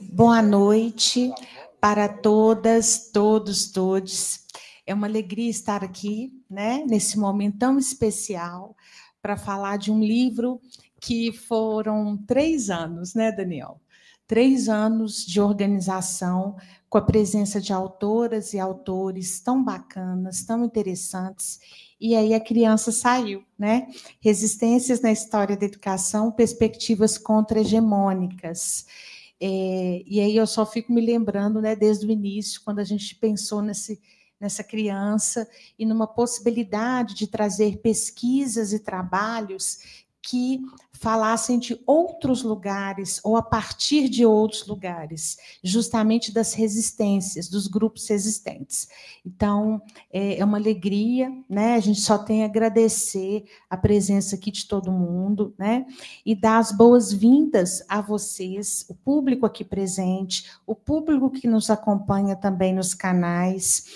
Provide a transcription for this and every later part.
Boa noite para todas, todos, todes. É uma alegria estar aqui, né, nesse momento tão especial, para falar de um livro que foram 3 anos, né, Daniel? 3 anos de organização, com a presença de autoras e autores tão bacanas, tão interessantes, e aí a criança saiu, né? Resistências na História da Educação, Perspectivas Contra-Hegemônicas. E aí eu só fico me lembrando, né, desde o início, quando a gente pensou nessa criança e numa possibilidade de trazer pesquisas e trabalhos que falassem de outros lugares ou a partir de outros lugares, justamente das resistências, dos grupos resistentes. Então, é uma alegria, né? A gente só tem a agradecer a presença aqui de todo mundo, né? E dar as boas-vindas a vocês, o público aqui presente, o público que nos acompanha também nos canais,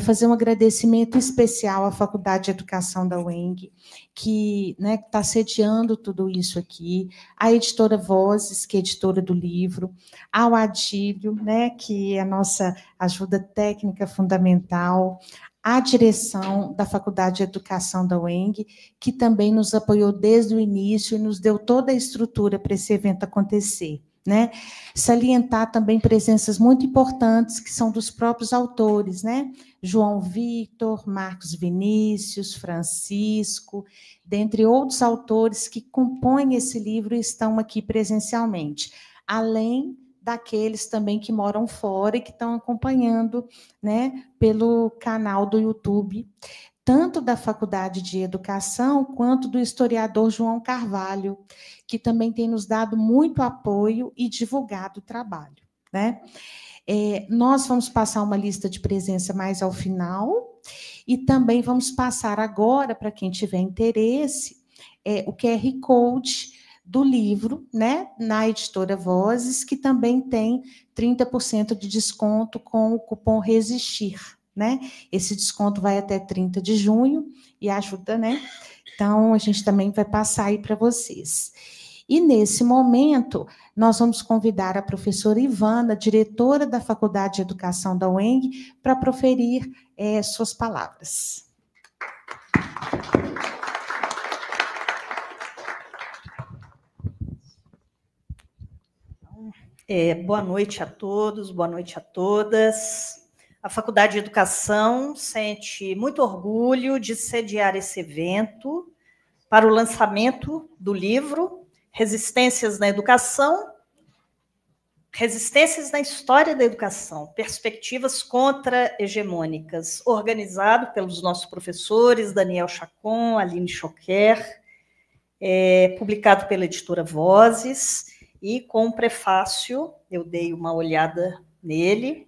fazer um agradecimento especial à Faculdade de Educação da UENG, que, né, está sediando tudo isso aqui, a editora Vozes, que é editora do livro, ao Adílio, né, que é a nossa ajuda técnica fundamental, a direção da Faculdade de Educação da UENG, que também nos apoiou desde o início e nos deu toda a estrutura para esse evento acontecer, né? Salientar também presenças muito importantes que são dos próprios autores, né? João Victor, Marcos Vinícius, Francisco, dentre outros autores que compõem esse livro e estão aqui presencialmente, além daqueles também que moram fora e que estão acompanhando, né, pelo canal do YouTube, tanto da Faculdade de Educação quanto do historiador João Carvalho, que também tem nos dado muito apoio e divulgado o trabalho, né? Nós vamos passar uma lista de presença mais ao final e também vamos passar agora, para quem tiver interesse, o QR Code do livro, né, na editora Vozes, que também tem 30% de desconto com o cupom RESISTIR, né? Esse desconto vai até 30 de junho e ajuda, né? Então, a gente também vai passar aí para vocês. E, nesse momento, nós vamos convidar a professora Ivana, diretora da Faculdade de Educação da UENG, para proferir suas palavras. Boa noite a todos, boa noite a todas. A Faculdade de Educação sente muito orgulho de sediar esse evento para o lançamento do livro Resistências na Educação, Resistências na História da Educação, Perspectivas Contra-Hegemônicas, organizado pelos nossos professores Daniel Chacon, Aline Choquer, publicado pela editora Vozes, e com um prefácio, eu dei uma olhada nele,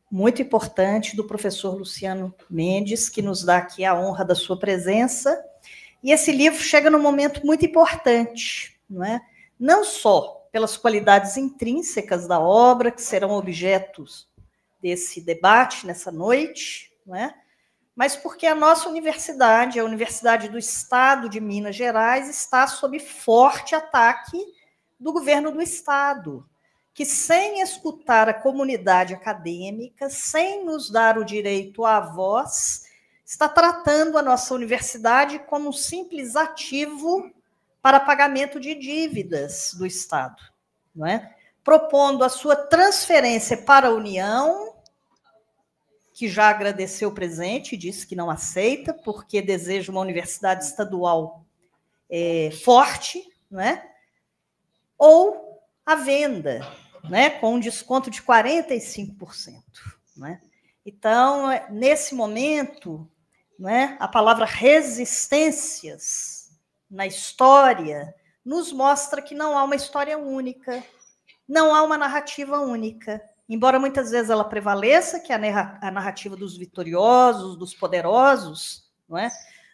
muito importante, do professor Luciano Mendes, que nos dá aqui a honra da sua presença. E esse livro chega num momento muito importante, não é? Não só pelas qualidades intrínsecas da obra, que serão objetos desse debate nessa noite, não é? Mas porque a nossa universidade, a Universidade do Estado de Minas Gerais, está sob forte ataque do governo do Estado, que, sem escutar a comunidade acadêmica, sem nos dar o direito à voz, está tratando a nossa universidade como um simples ativo para pagamento de dívidas do Estado, não é? Propondo a sua transferência para a União, que já agradeceu o presente e disse que não aceita, porque deseja uma universidade estadual forte, não é? Ou a venda, né, com um desconto de 45%. Né? Então, nesse momento, né, a palavra resistências na história nos mostra que não há uma história única, não há uma narrativa única. Embora muitas vezes ela prevaleça, que é a narrativa dos vitoriosos, dos poderosos, não é?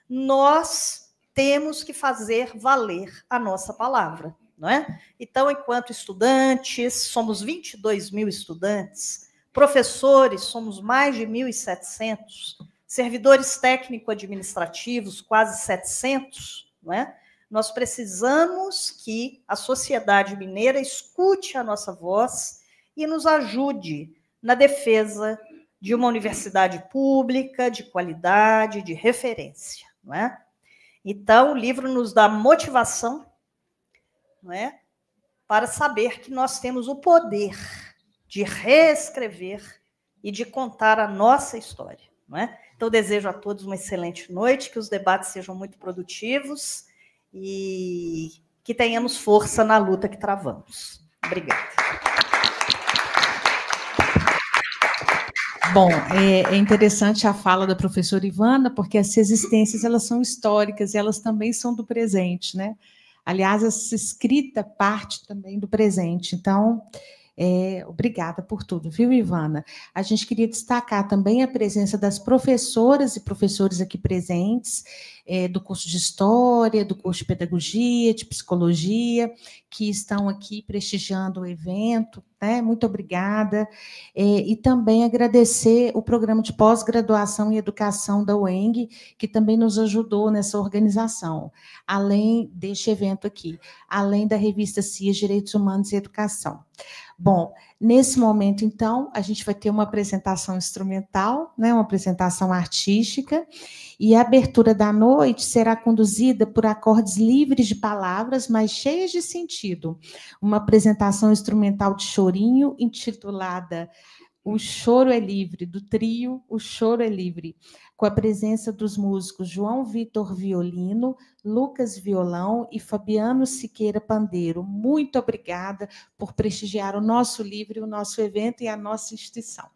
Nós temos que fazer valer a nossa palavra. Não é? Então, enquanto estudantes, somos 22 mil estudantes, professores, somos mais de 1.700, servidores técnico-administrativos, quase 700, não é? Nós precisamos que a sociedade mineira escute a nossa voz e nos ajude na defesa de uma universidade pública, de qualidade, de referência, não é? Então, o livro nos dá motivação, não é? Para saber que nós temos o poder de reescrever e de contar a nossa história, não é? Então, desejo a todos uma excelente noite, que os debates sejam muito produtivos e que tenhamos força na luta que travamos. Obrigada. Bom, é interessante a fala da professora Ivana, porque as existências, elas são históricas e elas também são do presente, né? Aliás, essa escrita parte também do presente. Então, obrigada por tudo, viu, Ivana? A gente queria destacar também a presença das professoras e professores aqui presentes, do curso de História, do curso de Pedagogia, de Psicologia, que estão aqui prestigiando o evento, né? Muito obrigada. E também agradecer o programa de pós-graduação em educação da UENG, que também nos ajudou nessa organização, além deste evento aqui, além da revista CIAS Direitos Humanos e Educação. Bom, nesse momento, então, a gente vai ter uma apresentação instrumental, né, uma apresentação artística, e a abertura da noite será conduzida por acordes livres de palavras, mas cheias de sentido. Uma apresentação instrumental de chorinho, intitulada O Choro é Livre, do trio O Choro é Livre, com a presença dos músicos João Vitor Violino, Lucas Violão e Fabiano Siqueira Pandeiro. Muito obrigada por prestigiar o nosso livro, o nosso evento e a nossa instituição.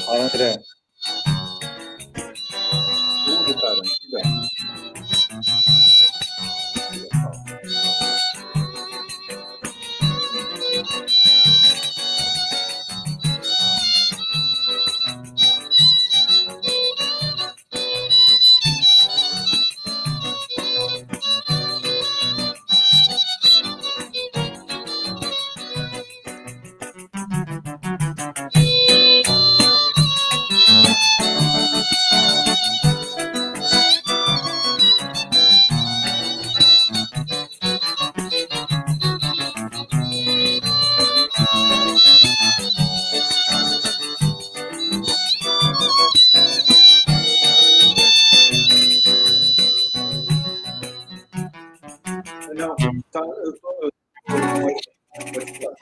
Fala, André. Tudo, cara. Muito bem. Não, tá, eu tô... Pode falar.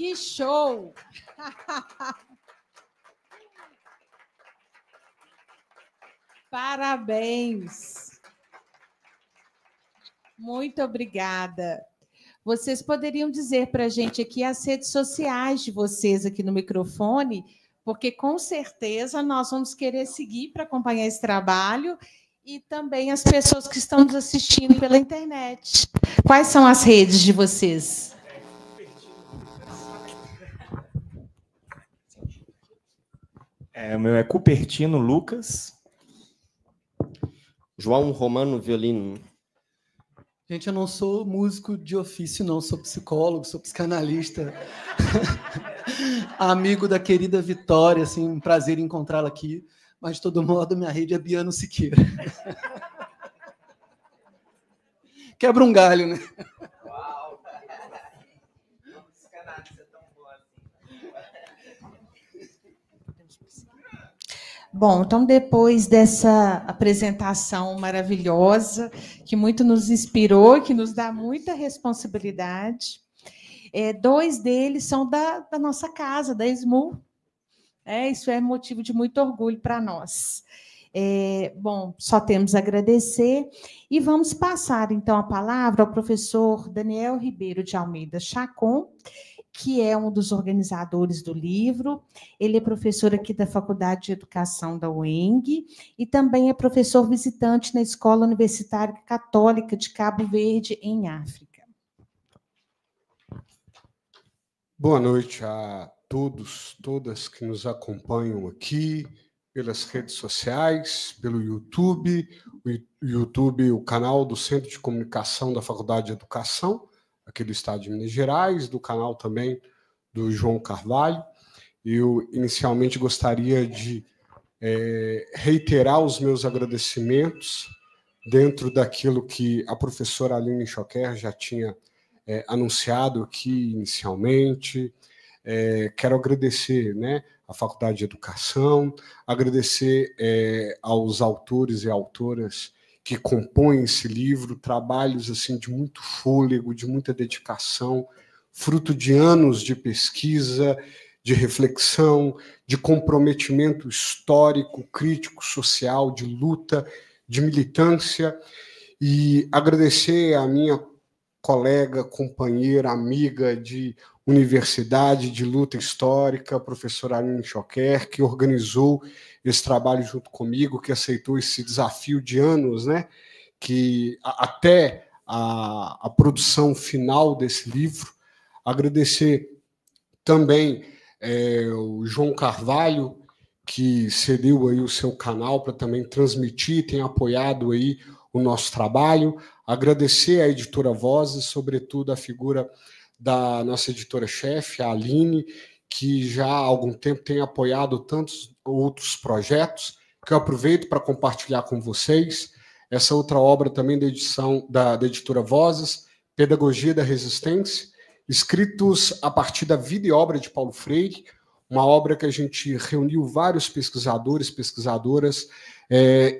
Que show! Parabéns! Muito obrigada. Vocês poderiam dizer para a gente aqui as redes sociais de vocês aqui no microfone, porque com certeza nós vamos querer seguir para acompanhar esse trabalho e também as pessoas que estão nos assistindo pela internet. Quais são as redes de vocês? O meu é Cupertino Lucas. João Romano Violino. Gente, eu não sou músico de ofício, não. Sou psicólogo, sou psicanalista. Amigo da querida Vitória, assim, um prazer encontrá-la aqui. Mas, de todo modo, minha rede é Biano Siqueira. Quebra um galho, né? Uau! Não, psicanalista é tão boa assim. Bom, então, depois dessa apresentação maravilhosa, que muito nos inspirou, que nos dá muita responsabilidade, dois deles são da nossa casa, da SMU. Isso é motivo de muito orgulho para nós. Bom, só temos a agradecer e vamos passar, então, a palavra ao professor Daniel Ribeiro de Almeida Chacon, que é um dos organizadores do livro. Ele é professor aqui da Faculdade de Educação da UENG e também é professor visitante na Escola Universitária Católica de Cabo Verde, em África. Boa noite a todos, todas que nos acompanham aqui pelas redes sociais, pelo YouTube, o canal do Centro de Comunicação da Faculdade de Educação, aqui do Estado de Minas Gerais, do canal também do João Carvalho. Eu, inicialmente, gostaria de reiterar os meus agradecimentos dentro daquilo que a professora Aline Choquer já tinha anunciado aqui inicialmente. Quero agradecer, né, à Faculdade de Educação, agradecer aos autores e autoras que compõem esse livro, trabalhos assim de muito fôlego, de muita dedicação, fruto de anos de pesquisa, de reflexão, de comprometimento histórico, crítico, social, de luta, de militância, e agradecer à minha colega, companheira, amiga de universidade, de luta histórica, a professora Aline Choquer, que organizou esse trabalho junto comigo, que aceitou esse desafio de anos, né, que até a produção final desse livro. Agradecer também o João Carvalho, que cedeu aí o seu canal para também transmitir, tem apoiado aí o nosso trabalho. Agradecer à editora Vozes, sobretudo a figura da nossa editora-chefe, a Aline, que já há algum tempo tem apoiado tantos outros projetos, que eu aproveito para compartilhar com vocês. Essa outra obra também da editora Vozes, Pedagogia da Resistência, escritos a partir da vida e obra de Paulo Freire, uma obra que a gente reuniu vários pesquisadores, pesquisadoras,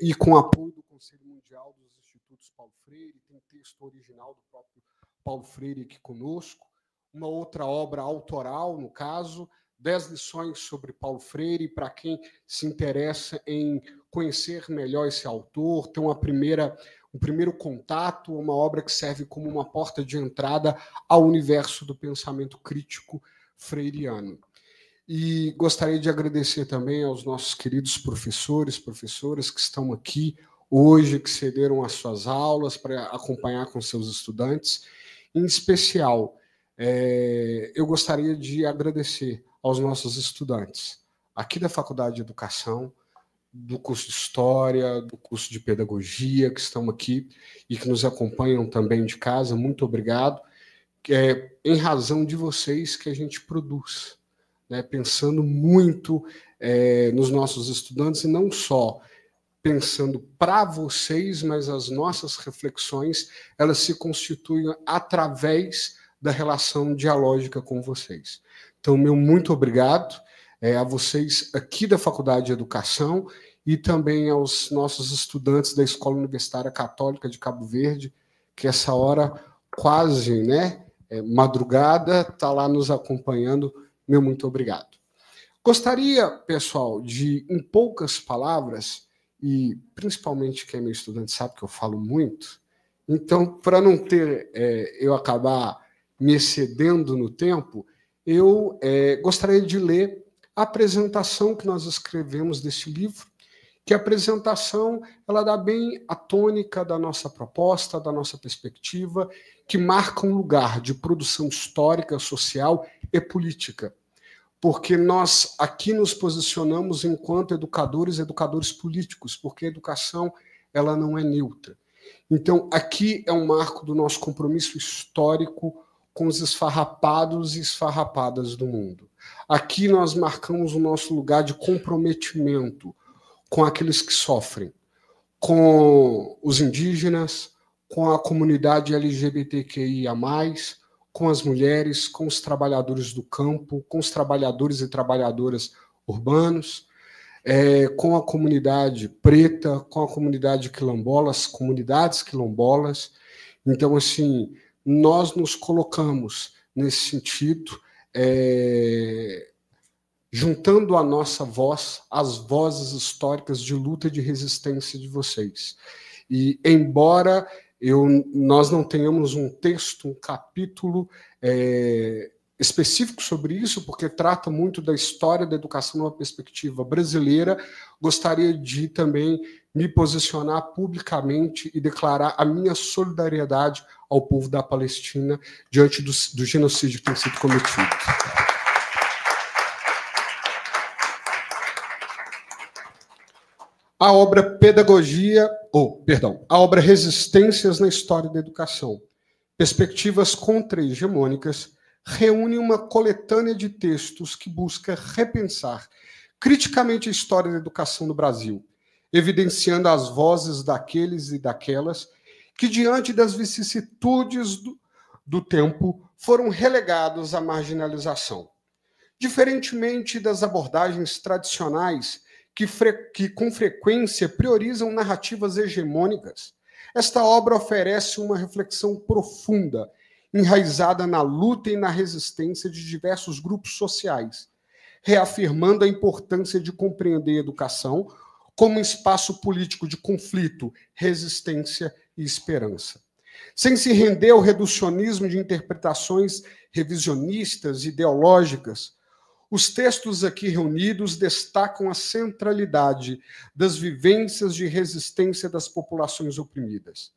e com apoio do Conselho Mundial dos Institutos Paulo Freire, tem texto original do próprio Paulo Freire aqui conosco, uma outra obra autoral, no caso, 10 lições sobre Paulo Freire, para quem se interessa em conhecer melhor esse autor, ter um primeiro contato, uma obra que serve como uma porta de entrada ao universo do pensamento crítico freiriano. E gostaria de agradecer também aos nossos queridos professores, professoras que estão aqui hoje, que cederam as suas aulas para acompanhar com seus estudantes. Em especial, eu gostaria de agradecer aos nossos estudantes aqui da Faculdade de Educação, do curso de História, do curso de Pedagogia, que estão aqui e que nos acompanham também de casa. Muito obrigado. Em razão de vocês que a gente produz, né, pensando muito nos nossos estudantes, e não só pensando para vocês, mas as nossas reflexões, elas se constituem através da relação dialógica com vocês. Então, meu muito obrigado a vocês aqui da Faculdade de Educação e também aos nossos estudantes da Escola Universitária Católica de Cabo Verde, que essa hora quase, né, madrugada, está lá nos acompanhando. Meu muito obrigado. Gostaria, pessoal, de, em poucas palavras, e principalmente quem é meu estudante sabe que eu falo muito, então, para não ter eu acabar me excedendo no tempo, eu gostaria de ler a apresentação que nós escrevemos desse livro, que a apresentação ela dá bem a tônica da nossa proposta, da nossa perspectiva, que marca um lugar de produção histórica, social e política. Porque nós aqui nos posicionamos enquanto educadores políticos, porque a educação ela não é neutra. Então, aqui é um marco do nosso compromisso histórico com os esfarrapados e esfarrapadas do mundo. Aqui nós marcamos o nosso lugar de comprometimento com aqueles que sofrem, com os indígenas, com a comunidade LGBTQIA+, com as mulheres, com os trabalhadores do campo, com os trabalhadores e trabalhadoras urbanos, com a comunidade preta, com a comunidade quilombola, as comunidades quilombolas. Então, assim, nós nos colocamos nesse sentido, juntando a nossa voz às vozes históricas de luta e de resistência de vocês. E, embora nós não tenhamos um texto, um capítulo específico sobre isso, porque trata muito da história da educação numa perspectiva brasileira, gostaria de também me posicionar publicamente e declarar a minha solidariedade ao povo da Palestina diante do genocídio que tem sido cometido. A obra a obra Resistências na História da Educação, Perspectivas Contra-Hegemônicas, reúne uma coletânea de textos que busca repensar criticamente a história da educação no Brasil, evidenciando as vozes daqueles e daquelas que, diante das vicissitudes do tempo, foram relegados à marginalização. Diferentemente das abordagens tradicionais que com frequência priorizam narrativas hegemônicas, esta obra oferece uma reflexão profunda, enraizada na luta e na resistência de diversos grupos sociais, reafirmando a importância de compreender a educação como um espaço político de conflito, resistência e esperança. Sem se render ao reducionismo de interpretações revisionistas, ideológicas, os textos aqui reunidos destacam a centralidade das vivências de resistência das populações oprimidas.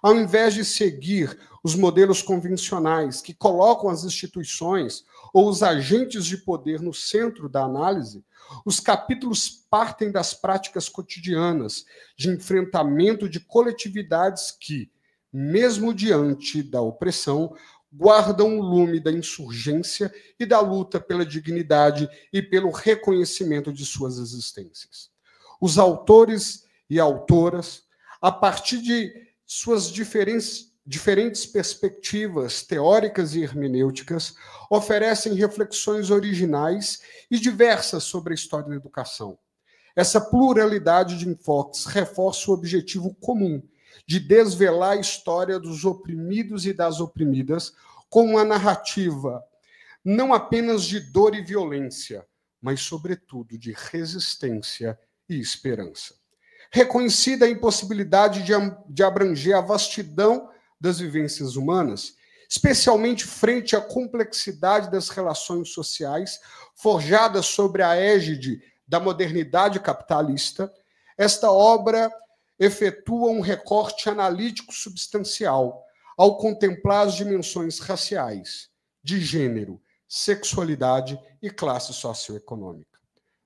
Ao invés de seguir os modelos convencionais que colocam as instituições ou os agentes de poder no centro da análise, os capítulos partem das práticas cotidianas de enfrentamento de coletividades que, mesmo diante da opressão, guardam o lume da insurgência e da luta pela dignidade e pelo reconhecimento de suas existências. Os autores e autoras, a partir de suas diferentes perspectivas teóricas e hermenêuticas, oferecem reflexões originais e diversas sobre a história da educação. Essa pluralidade de enfoques reforça o objetivo comum de desvelar a história dos oprimidos e das oprimidas com uma narrativa não apenas de dor e violência, mas, sobretudo, de resistência e esperança. Reconhecida a impossibilidade de abranger a vastidão das vivências humanas, especialmente frente à complexidade das relações sociais forjadas sobre a égide da modernidade capitalista, esta obra efetua um recorte analítico substancial ao contemplar as dimensões raciais, de gênero, sexualidade e classe socioeconômica.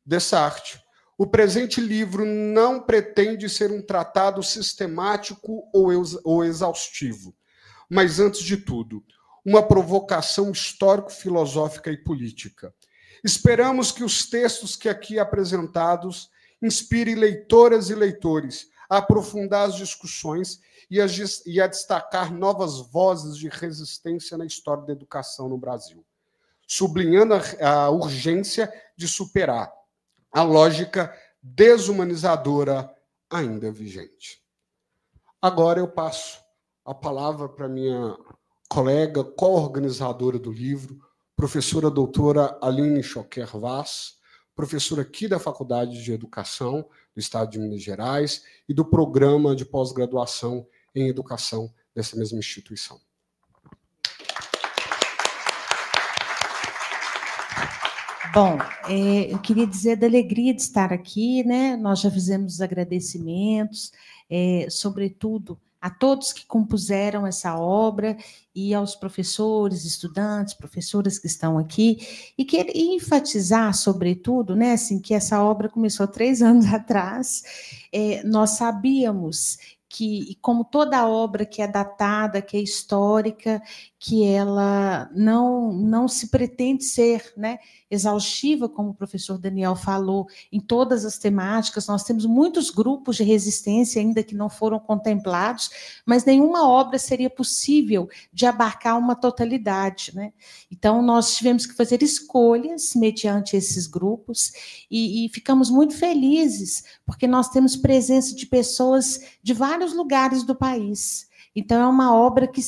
Dessa arte, o presente livro não pretende ser um tratado sistemático ou exaustivo, mas, antes de tudo, uma provocação histórico-filosófica e política. Esperamos que os textos que aqui apresentados inspirem leitoras e leitores a aprofundar as discussões e a destacar novas vozes de resistência na história da educação no Brasil, sublinhando a urgência de superar a lógica desumanizadora ainda vigente. Agora eu passo a palavra para minha colega, co-organizadora do livro, professora doutora Aline Choquer Vaz, professora aqui da Faculdade de Educação do Estado de Minas Gerais e do Programa de Pós-Graduação em Educação dessa mesma instituição. Bom, eu queria dizer da alegria de estar aqui, né? Nós já fizemos os agradecimentos, sobretudo a todos que compuseram essa obra e aos professores, estudantes, professoras que estão aqui, e queria enfatizar, sobretudo, né, assim, que essa obra começou 3 anos atrás. Nós sabíamos que, como toda obra que é datada, que é histórica, que ela não se pretende ser, né, exaustiva, como o professor Daniel falou, em todas as temáticas. Nós temos muitos grupos de resistência ainda que não foram contemplados, mas nenhuma obra seria possível de abarcar uma totalidade, né? Então, nós tivemos que fazer escolhas mediante esses grupos e ficamos muito felizes, porque nós temos presença de pessoas de vários lugares do país. Então, é uma obra que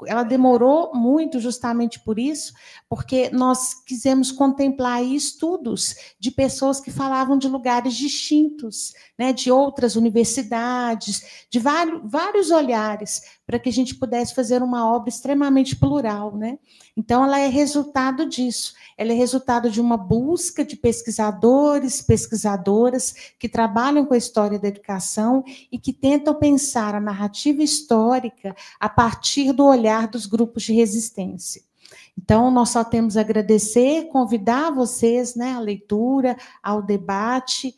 ela demorou muito justamente por isso, porque nós quisemos contemplar aí estudos de pessoas que falavam de lugares distintos, né, de outras universidades, de vários olhares, para que a gente pudesse fazer uma obra extremamente plural, né? Então, ela é resultado disso. Ela é resultado de uma busca de pesquisadores, pesquisadoras que trabalham com a história da educação e que tentam pensar a narrativa histórica a partir do olhar dos grupos de resistência. Então, nós só temos a agradecer, convidar vocês, né, à leitura, ao debate,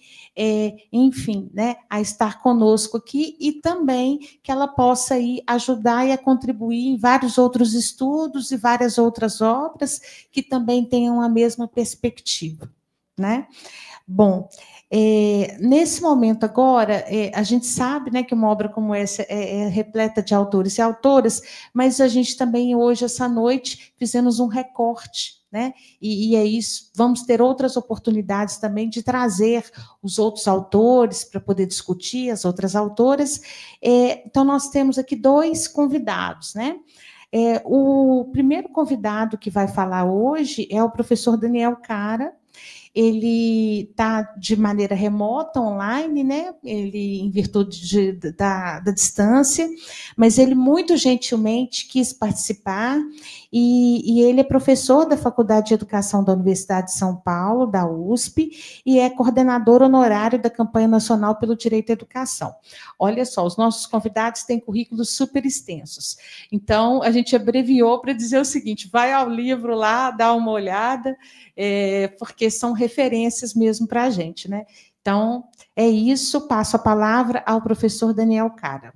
enfim, né, a estar conosco aqui e também que ela possa ir ajudar e a contribuir em vários outros estudos e várias outras obras que também tenham a mesma perspectiva, né? Bom, nesse momento agora, a gente sabe, né, que uma obra como essa é repleta de autores e autoras, mas a gente também hoje, essa noite, fizemos um recorte, né? E é isso, vamos ter outras oportunidades também de trazer os outros autores para poder discutir, as outras autoras. Então, nós temos aqui 2 convidados, né? O primeiro convidado que vai falar hoje é o professor Daniel Cara. Ele está de maneira remota, online, né? Ele, em virtude da distância, mas ele muito gentilmente quis participar, e ele é professor da Faculdade de Educação da Universidade de São Paulo, da USP, e é coordenador honorário da Campanha Nacional pelo Direito à Educação. Olha só, os nossos convidados têm currículos super extensos. Então, a gente abreviou para dizer o seguinte: vai ao livro lá, dá uma olhada, porque são referências mesmo para a gente, né? Então, é isso. Passo a palavra ao professor Daniel Cara.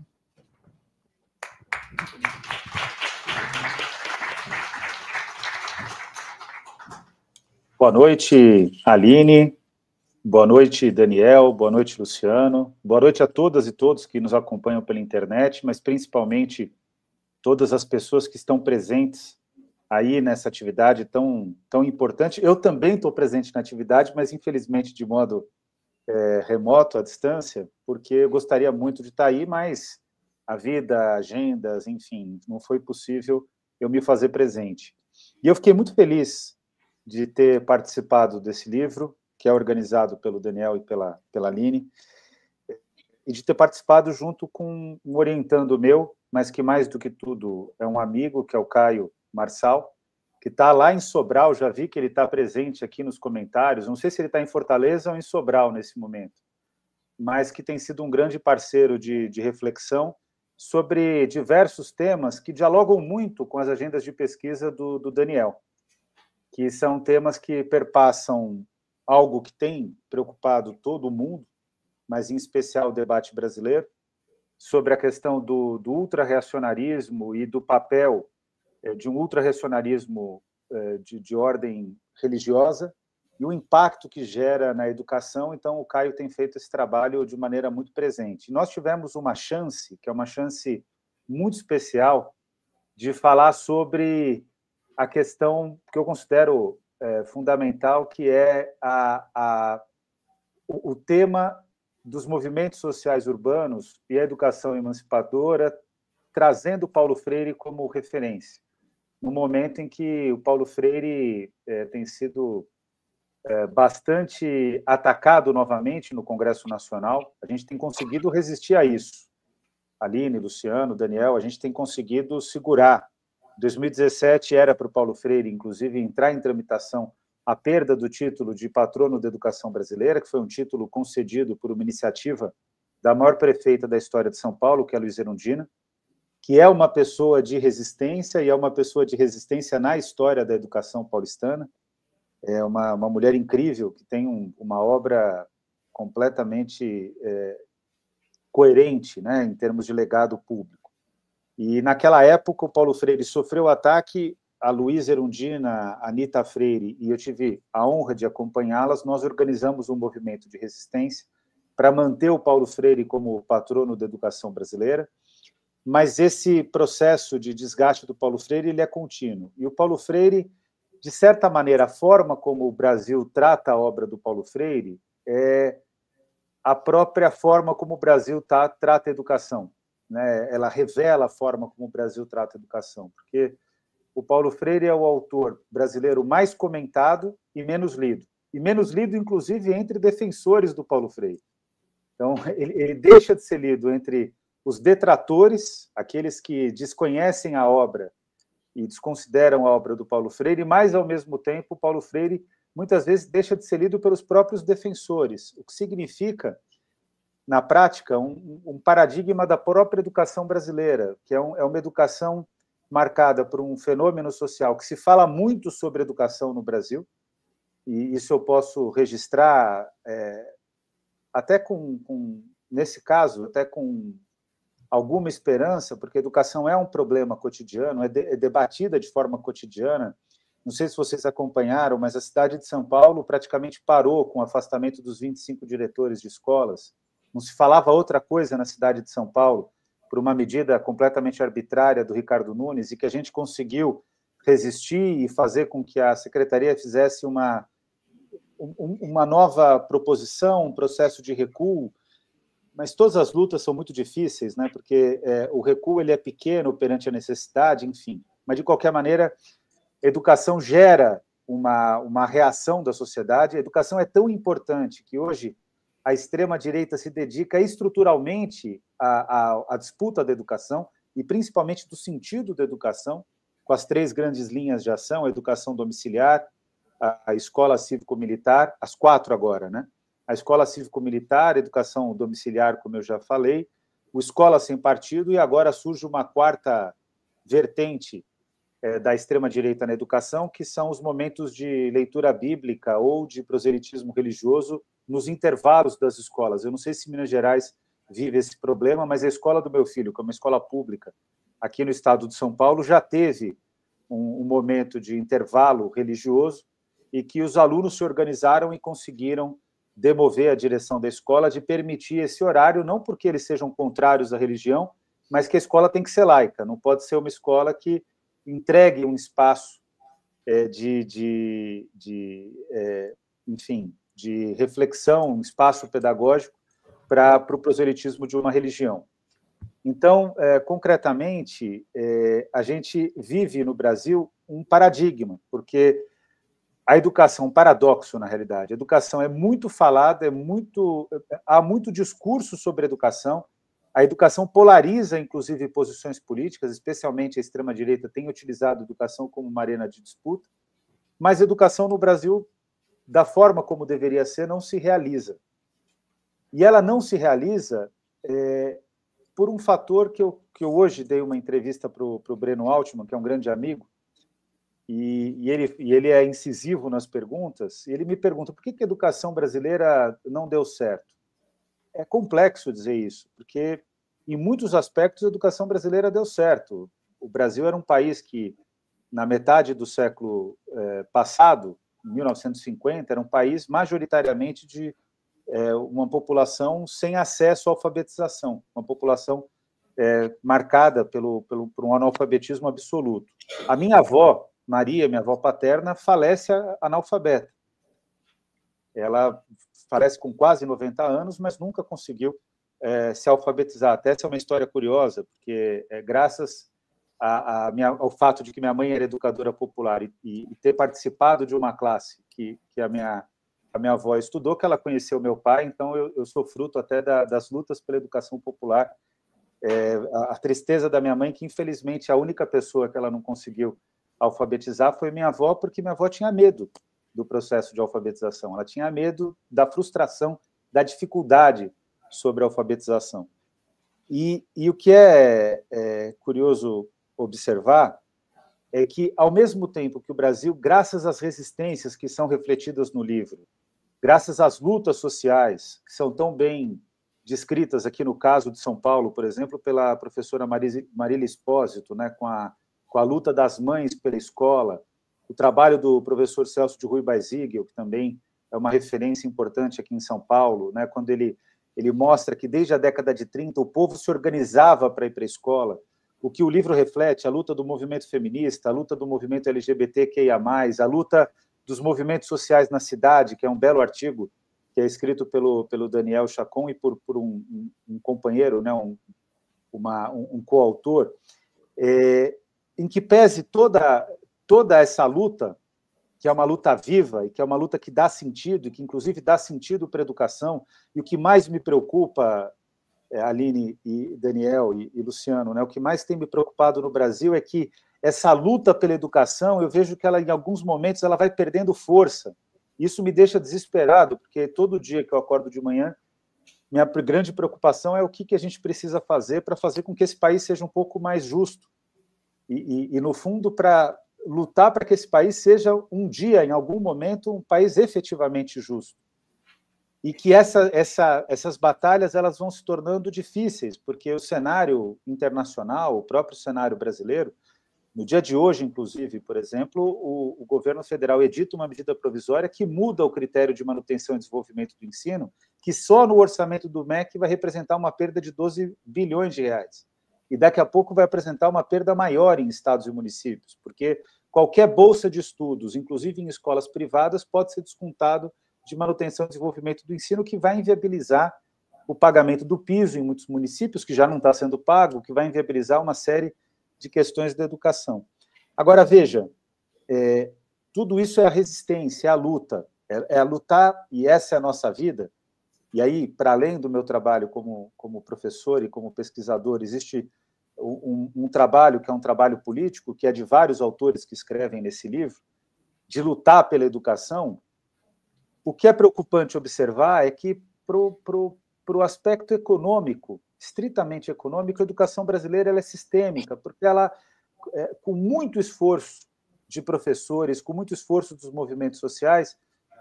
Boa noite, Aline. Boa noite, Daniel. Boa noite, Luciano. Boa noite a todas e todos que nos acompanham pela internet, mas principalmente todas as pessoas que estão presentes aí nessa atividade tão importante. Eu também estou presente na atividade, mas infelizmente de modo remoto, à distância, porque eu gostaria muito de estar aí, mas a vida, agendas, enfim, não foi possível eu me fazer presente. E eu fiquei muito feliz de ter participado desse livro, que é organizado pelo Daniel e pela Aline, e de ter participado junto com um orientando meu, mas que mais do que tudo é um amigo, que é o Caio Marçal, que está lá em Sobral. Já vi que ele está presente aqui nos comentários, não sei se ele está em Fortaleza ou em Sobral nesse momento, mas que tem sido um grande parceiro de reflexão sobre diversos temas que dialogam muito com as agendas de pesquisa do Daniel, que são temas que perpassam algo que tem preocupado todo mundo, mas em especial o debate brasileiro, sobre a questão do ultra-reacionarismo e do papel de um ultra-reacionarismo de ordem religiosa e o impacto que gera na educação. Então, o Caio tem feito esse trabalho de maneira muito presente. Nós tivemos uma chance, que é uma chance muito especial, de falar sobre a questão que eu considero fundamental, que é o tema dos movimentos sociais urbanos e a educação emancipadora, trazendo Paulo Freire como referência. no momento em que o Paulo Freire tem sido bastante atacado novamente no Congresso Nacional. A gente tem conseguido resistir a isso. Aline, Luciano, Daniel, a gente tem conseguido segurar. 2017 era para o Paulo Freire, inclusive, entrar em tramitação a perda do título de patrono da educação brasileira, que foi um título concedido por uma iniciativa da maior prefeita da história de São Paulo, que é a Luiza Erundina, que é uma pessoa de resistência, e é uma pessoa de resistência na história da educação paulistana. É uma mulher incrível, que tem uma obra completamente coerente, né, em termos de legado público. E, naquela época, o Paulo Freire sofreu ataque, a Luiza Erundina, a Anita Freire, e eu tive a honra de acompanhá-las. Nós organizamos um movimento de resistência para manter o Paulo Freire como patrono da educação brasileira, mas esse processo de desgaste do Paulo Freire ele é contínuo. E o Paulo Freire, de certa maneira, a forma como o Brasil trata a obra do Paulo Freire é a própria forma como o Brasil trata a educação, né? Ela revela a forma como o Brasil trata a educação, porque o Paulo Freire é o autor brasileiro mais comentado e menos lido, inclusive, entre defensores do Paulo Freire. Então, ele deixa de ser lido entre os detratores, aqueles que desconhecem a obra e desconsideram a obra do Paulo Freire, mas, ao mesmo tempo, o Paulo Freire, muitas vezes, deixa de ser lido pelos próprios defensores, o que significa, na prática, um paradigma da própria educação brasileira, que é uma educação marcada por um fenômeno social que se fala muito sobre educação no Brasil, e isso eu posso registrar até nesse caso, até com alguma esperança, porque a educação é um problema cotidiano, é debatida de forma cotidiana. Não sei se vocês acompanharam, mas a cidade de São Paulo praticamente parou com o afastamento dos 25 diretores de escolas. Não se falava outra coisa na cidade de São Paulo, por uma medida completamente arbitrária do Ricardo Nunes, e que a gente conseguiu resistir e fazer com que a secretaria fizesse uma nova proposição, um processo de recuo. Mas todas as lutas são muito difíceis, né? Porque o recuo ele é pequeno perante a necessidade, enfim. Mas, de qualquer maneira, a educação gera uma reação da sociedade. A educação é tão importante que, hoje, a extrema-direita se dedica estruturalmente à disputa da educação, e principalmente do sentido da educação, com as 3 grandes linhas de ação: a educação domiciliar, a escola cívico-militar, as 4 agora, né? A escola cívico-militar, a educação domiciliar, como eu já falei, o escola sem partido, e agora surge uma 4ª vertente da extrema-direita na educação, que são os momentos de leitura bíblica ou de proselitismo religioso nos intervalos das escolas. Eu não sei se Minas Gerais vive esse problema, mas a escola do meu filho, que é uma escola pública aqui no estado de São Paulo, já teve um momento de intervalo religioso, e que os alunos se organizaram e conseguiram demover a direção da escola de permitir esse horário, não porque eles sejam contrários à religião, mas que a escola tem que ser laica, não pode ser uma escola que entregue um espaço enfim, de reflexão, um espaço pedagógico para o proselitismo de uma religião. Então, concretamente, a gente vive no Brasil um paradigma, porque a educação, um paradoxo, na realidade. A educação é muito falada, há muito discurso sobre educação. A educação polariza, inclusive, posições políticas, especialmente a extrema-direita tem utilizado a educação como uma arena de disputa, mas a educação no Brasil, da forma como deveria ser, não se realiza. E ela não se realiza por um fator que eu hoje dei uma entrevista para o Breno Altman, que é um grande amigo, e ele é incisivo nas perguntas, e ele me pergunta por que a educação brasileira não deu certo. É complexo dizer isso, porque, em muitos aspectos, a educação brasileira deu certo. O Brasil era um país que, na metade do século passado, em 1950, era um país majoritariamente de uma população sem acesso à alfabetização, uma população marcada por um analfabetismo absoluto. A minha avó, Maria, minha avó paterna, falece analfabeta. Ela falece com quase 90 anos, mas nunca conseguiu se alfabetizar. Até essa é uma história curiosa, porque graças ao fato de que minha mãe era educadora popular e ter participado de uma classe que a minha avó estudou, que ela conheceu meu pai, então eu sou fruto até das lutas pela educação popular. A tristeza da minha mãe, que infelizmente a única pessoa que ela não conseguiu alfabetizar foi minha avó, porque minha avó tinha medo do processo de alfabetização, ela tinha medo da frustração, da dificuldade sobre a alfabetização. E o que é curioso observar é que, ao mesmo tempo que o Brasil, graças às resistências que são refletidas no livro, graças às lutas sociais, que são tão bem descritas aqui no caso de São Paulo, por exemplo, pela professora Marília Espósito, né, com a luta das mães pela escola, o trabalho do professor Celso de Rui Baizigel, que também é uma referência importante aqui em São Paulo, né, quando ele mostra que desde a década de 30 o povo se organizava para ir para a escola, o que o livro reflete, a luta do movimento feminista, a luta do movimento LGBTQIA+, a luta dos movimentos sociais na cidade, que é um belo artigo, que é escrito pelo Daniel Chacon e por um companheiro, né, um coautor, em que pese toda essa luta, que é uma luta viva e que é uma luta que dá sentido, e que, inclusive, dá sentido para a educação. E o que mais me preocupa, Aline e Daniel e Luciano, né, o que mais tem me preocupado no Brasil é que essa luta pela educação, eu vejo que ela, em alguns momentos, ela vai perdendo força. Isso me deixa desesperado, porque todo dia que eu acordo de manhã, minha grande preocupação é o que a gente precisa fazer para fazer com que esse país seja um pouco mais justo. E no fundo, para lutar para que esse país seja um dia, em algum momento, um país efetivamente justo. E que essas batalhas elas vão se tornando difíceis, porque o cenário internacional, o próprio cenário brasileiro, no dia de hoje, inclusive, por exemplo, o governo federal edita uma medida provisória que muda o critério de manutenção e desenvolvimento do ensino, que só no orçamento do MEC vai representar uma perda de 12 bilhões de reais. E daqui a pouco vai apresentar uma perda maior em estados e municípios, porque qualquer bolsa de estudos, inclusive em escolas privadas, pode ser descontado de manutenção e desenvolvimento do ensino, que vai inviabilizar o pagamento do piso em muitos municípios, que já não está sendo pago, que vai inviabilizar uma série de questões da educação. Agora, veja, tudo isso é a resistência, é a luta, é lutar, e essa é a nossa vida. E aí, para além do meu trabalho como professor e como pesquisador, existe um trabalho que é um trabalho político, que é de vários autores que escrevem nesse livro, de lutar pela educação. O que é preocupante observar é que, para o aspecto econômico, estritamente econômico, a educação brasileira ela é sistêmica, porque ela, com muito esforço de professores, com muito esforço dos movimentos sociais,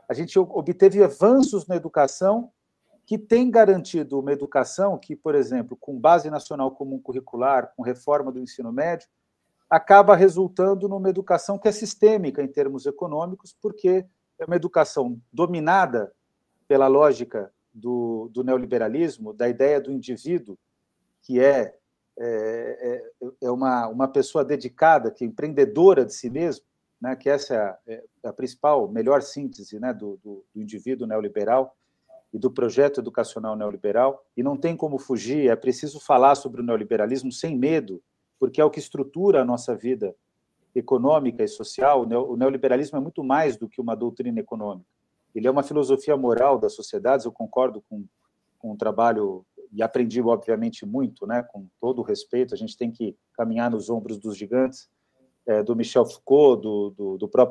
a gente obteve avanços na educação que tem garantido uma educação que, por exemplo, com base nacional comum curricular, com reforma do ensino médio, acaba resultando numa educação que é sistêmica em termos econômicos, porque é uma educação dominada pela lógica do neoliberalismo, da ideia do indivíduo, que é uma pessoa dedicada, que é empreendedora de si mesmo, né, que essa é a principal, melhor síntese, né, do indivíduo neoliberal e do projeto educacional neoliberal, e não tem como fugir, é preciso falar sobre o neoliberalismo sem medo, porque é o que estrutura a nossa vida econômica e social. O neoliberalismo é muito mais do que uma doutrina econômica. Ele é uma filosofia moral das sociedades. Eu concordo com o trabalho, e aprendi, obviamente, muito, né, com todo o respeito, a gente tem que caminhar nos ombros dos gigantes, do Michel Foucault,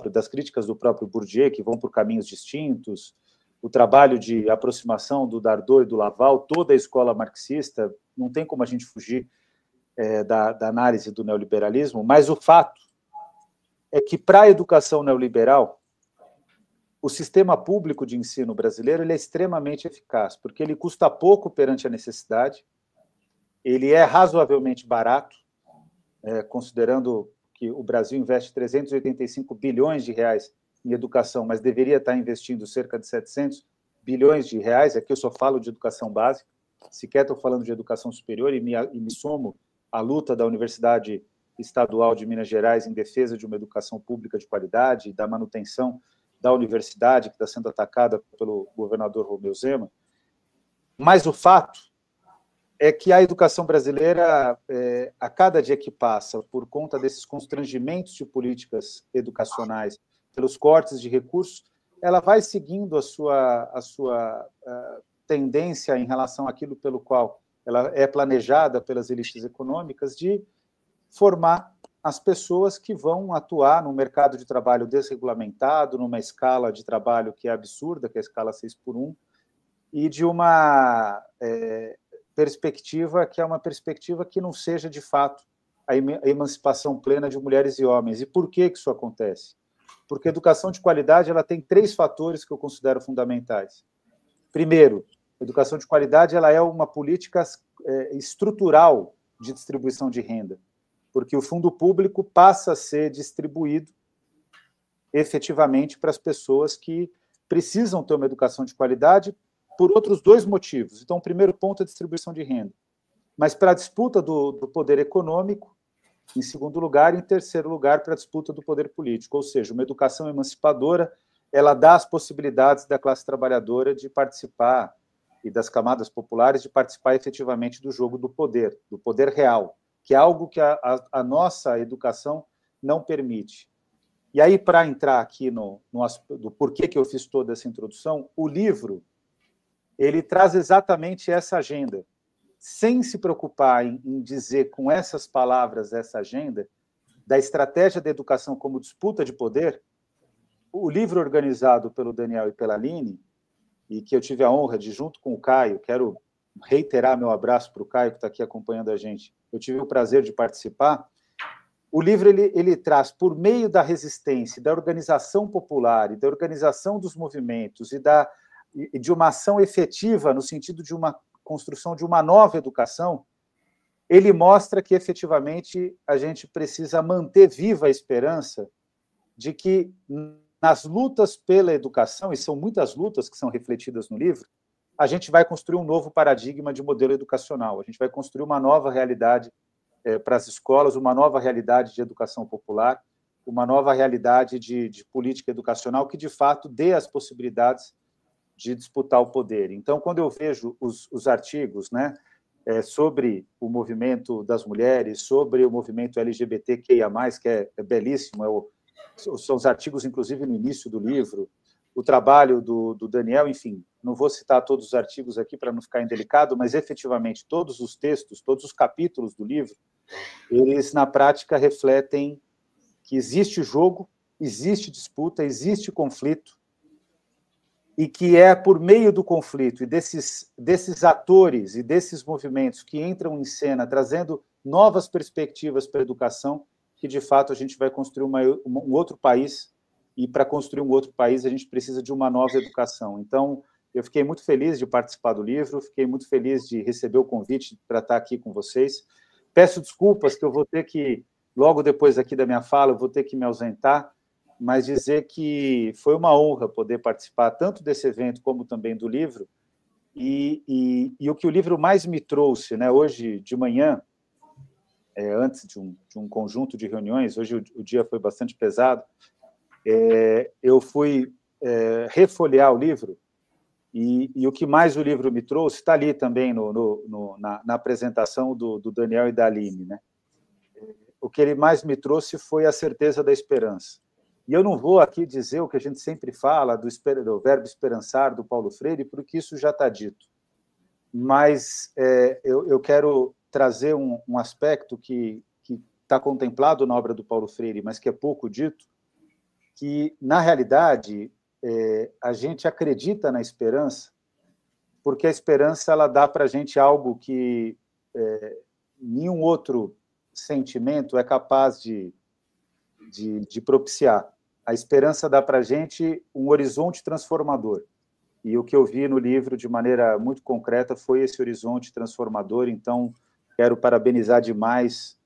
das críticas do próprio Bourdieu, que vão por caminhos distintos, o trabalho de aproximação do Dardot e do Laval, toda a escola marxista, não tem como a gente fugir da análise do neoliberalismo, mas o fato é que, para a educação neoliberal, o sistema público de ensino brasileiro ele é extremamente eficaz, porque ele custa pouco perante a necessidade, ele é razoavelmente barato, considerando que o Brasil investe 385 bilhões de reais em educação, mas deveria estar investindo cerca de 700 bilhões de reais. Aqui eu só falo de educação básica, sequer estou falando de educação superior, e me somo à luta da Universidade Estadual de Minas Gerais em defesa de uma educação pública de qualidade, da manutenção da universidade, que está sendo atacada pelo governador Romeu Zema. Mas o fato é que a educação brasileira, a cada dia que passa, por conta desses constrangimentos de políticas educacionais, pelos cortes de recursos, ela vai seguindo a sua tendência em relação àquilo pelo qual ela é planejada pelas elites econômicas de formar as pessoas que vão atuar no mercado de trabalho desregulamentado, numa escala de trabalho que é absurda, que é a escala 6x1, e de uma perspectiva que é uma perspectiva que não seja, de fato, a emancipação plena de mulheres e homens. E por que isso acontece? Porque a educação de qualidade ela tem 3 fatores que eu considero fundamentais. Primeiro, a educação de qualidade ela é uma política estrutural de distribuição de renda, porque o fundo público passa a ser distribuído efetivamente para as pessoas que precisam ter uma educação de qualidade por outros 2 motivos. Então, o primeiro ponto é a distribuição de renda, mas para a disputa do poder econômico, em segundo lugar, e em terceiro lugar, para a disputa do poder político, ou seja, uma educação emancipadora, ela dá as possibilidades da classe trabalhadora de participar, e das camadas populares, de participar efetivamente do jogo do poder real, que é algo que a nossa educação não permite. E aí, para entrar aqui no porquê que eu fiz toda essa introdução, o livro ele traz exatamente essa agenda, sem se preocupar em dizer com essas palavras essa agenda, da estratégia da educação como disputa de poder. O livro organizado pelo Daniel e pela Aline, e que eu tive a honra de, junto com o Caio, quero reiterar meu abraço para o Caio, que está aqui acompanhando a gente, eu tive o prazer de participar. O livro ele traz, por meio da resistência, da organização popular e da organização dos movimentos e de uma ação efetiva no sentido de uma construção de uma nova educação, ele mostra que, efetivamente, a gente precisa manter viva a esperança de que, nas lutas pela educação, e são muitas lutas que são refletidas no livro, a gente vai construir um novo paradigma de modelo educacional, a gente vai construir uma nova realidade para as escolas, uma nova realidade de educação popular, uma nova realidade de política educacional que, de fato, dê as possibilidades de disputar o poder. Então, quando eu vejo os artigos, né, sobre o movimento das mulheres, sobre o movimento LGBTQIA+, que é belíssimo, são os artigos, inclusive, no início do livro, o trabalho do Daniel, enfim, não vou citar todos os artigos aqui para não ficar indelicado, mas, efetivamente, todos os textos, todos os capítulos do livro, eles, na prática, refletem que existe jogo, existe disputa, existe conflito, e que é por meio do conflito e desses atores e desses movimentos que entram em cena, trazendo novas perspectivas para a educação, que, de fato, a gente vai construir um outro país, e, para construir um outro país, a gente precisa de uma nova educação. Então, eu fiquei muito feliz de participar do livro, fiquei muito feliz de receber o convite para estar aqui com vocês. Peço desculpas que eu vou ter que, logo depois aqui da minha fala, eu vou ter que me ausentar, mas dizer que foi uma honra poder participar tanto desse evento como também do livro, e o que o livro mais me trouxe, né, hoje de manhã, antes de um conjunto de reuniões, hoje o dia foi bastante pesado, eu fui refolhear o livro, e o que mais o livro me trouxe está ali também na apresentação do Daniel e da Aline, né? O que ele mais me trouxe foi a certeza da esperança. E eu não vou aqui dizer o que a gente sempre fala do verbo esperançar, do Paulo Freire, porque isso já está dito. Mas eu quero trazer um aspecto que está contemplado na obra do Paulo Freire, mas que é pouco dito, que, na realidade, a gente acredita na esperança, porque a esperança ela dá para a gente algo que nenhum outro sentimento é capaz de propiciar. A esperança dá para a gente um horizonte transformador. E o que eu vi no livro, de maneira muito concreta, foi esse horizonte transformador. Então, quero parabenizar demais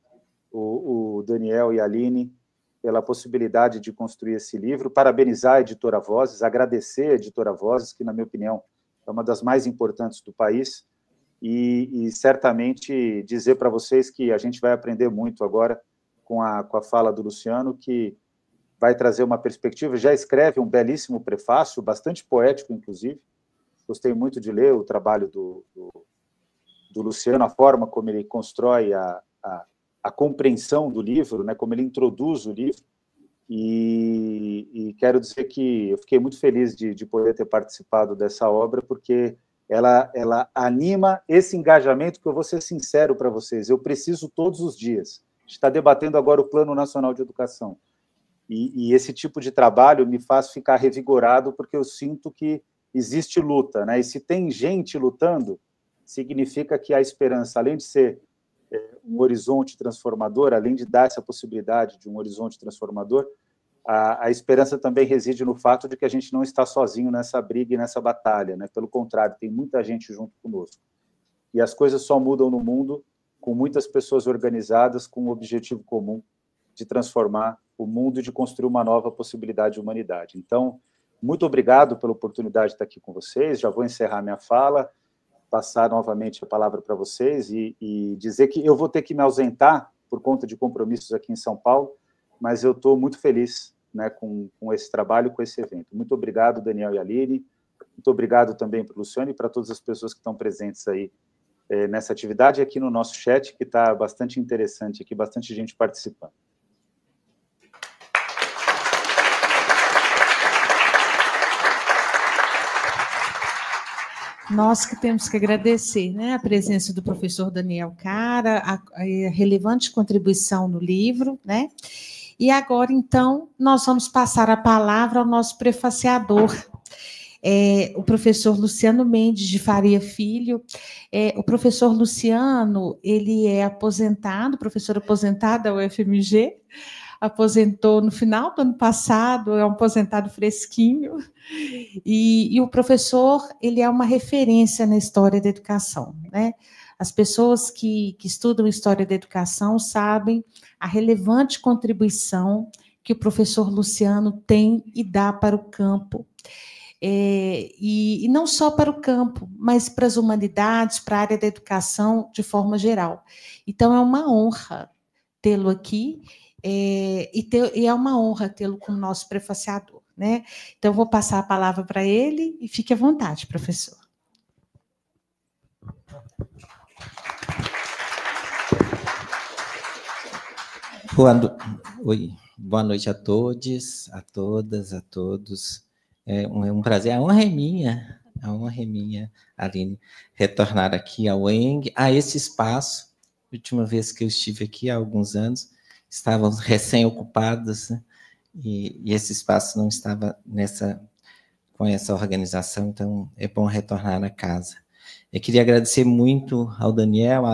o Daniel e a Aline pela possibilidade de construir esse livro, parabenizar a Editora Vozes, agradecer a Editora Vozes, que, na minha opinião, é uma das mais importantes do país, e certamente dizer para vocês que a gente vai aprender muito agora com a fala do Luciano, que vai trazer uma perspectiva, já escreve um belíssimo prefácio, bastante poético, inclusive. Gostei muito de ler o trabalho do Luciano, a forma como ele constrói a compreensão do livro, né, como ele introduz o livro, e quero dizer que eu fiquei muito feliz de poder ter participado dessa obra, porque ela anima esse engajamento que eu vou ser sincero para vocês, eu preciso todos os dias. A gente está debatendo agora o Plano Nacional de Educação, e esse tipo de trabalho me faz ficar revigorado, porque eu sinto que existe luta, né? E se tem gente lutando, significa que a esperança, além de ser um horizonte transformador, além de dar essa possibilidade de um horizonte transformador, a esperança também reside no fato de que a gente não está sozinho nessa briga e nessa batalha, né? Pelo contrário, tem muita gente junto conosco. E as coisas só mudam no mundo com muitas pessoas organizadas com um objetivo comum de transformar o mundo e de construir uma nova possibilidade de humanidade. Então, muito obrigado pela oportunidade de estar aqui com vocês, já vou encerrar minha fala, passar novamente a palavra para vocês e dizer que eu vou ter que me ausentar por conta de compromissos aqui em São Paulo, mas eu estou muito feliz, né, com esse trabalho, com esse evento. Muito obrigado, Daniel e Aline, muito obrigado também para o Luciano e para todas as pessoas que estão presentes aí nessa atividade, aqui no nosso chat, que está bastante interessante, aqui bastante gente participando. Nós que temos que agradecer, né, a presença do professor Daniel Cara, a relevante contribuição no livro, né? E agora, então, nós vamos passar a palavra ao nosso prefaciador, o professor Luciano Mendes de Faria Filho. O professor Luciano, ele é aposentado, professor aposentado da UFMG, aposentou no final do ano passado, é um aposentado fresquinho, e o professor, ele é uma referência na história da educação, né? As pessoas que estudam história da educação sabem a relevante contribuição que o professor Luciano tem e dá para o campo, e não só para o campo, mas para as humanidades, para a área da educação de forma geral. Então, é uma honra tê-lo aqui, e é uma honra tê-lo como nosso prefaciador, né? Então, eu vou passar a palavra para ele e fique à vontade, professor. Boa noite a todos, a todas, a todos. É um prazer, a honra é minha, Aline, retornar aqui ao UENG, a esse espaço. A última vez que eu estive aqui, há alguns anos, estávamos recém-ocupados, né? E esse espaço não estava com essa organização, então é bom retornar à casa. Eu queria agradecer muito ao Daniel, à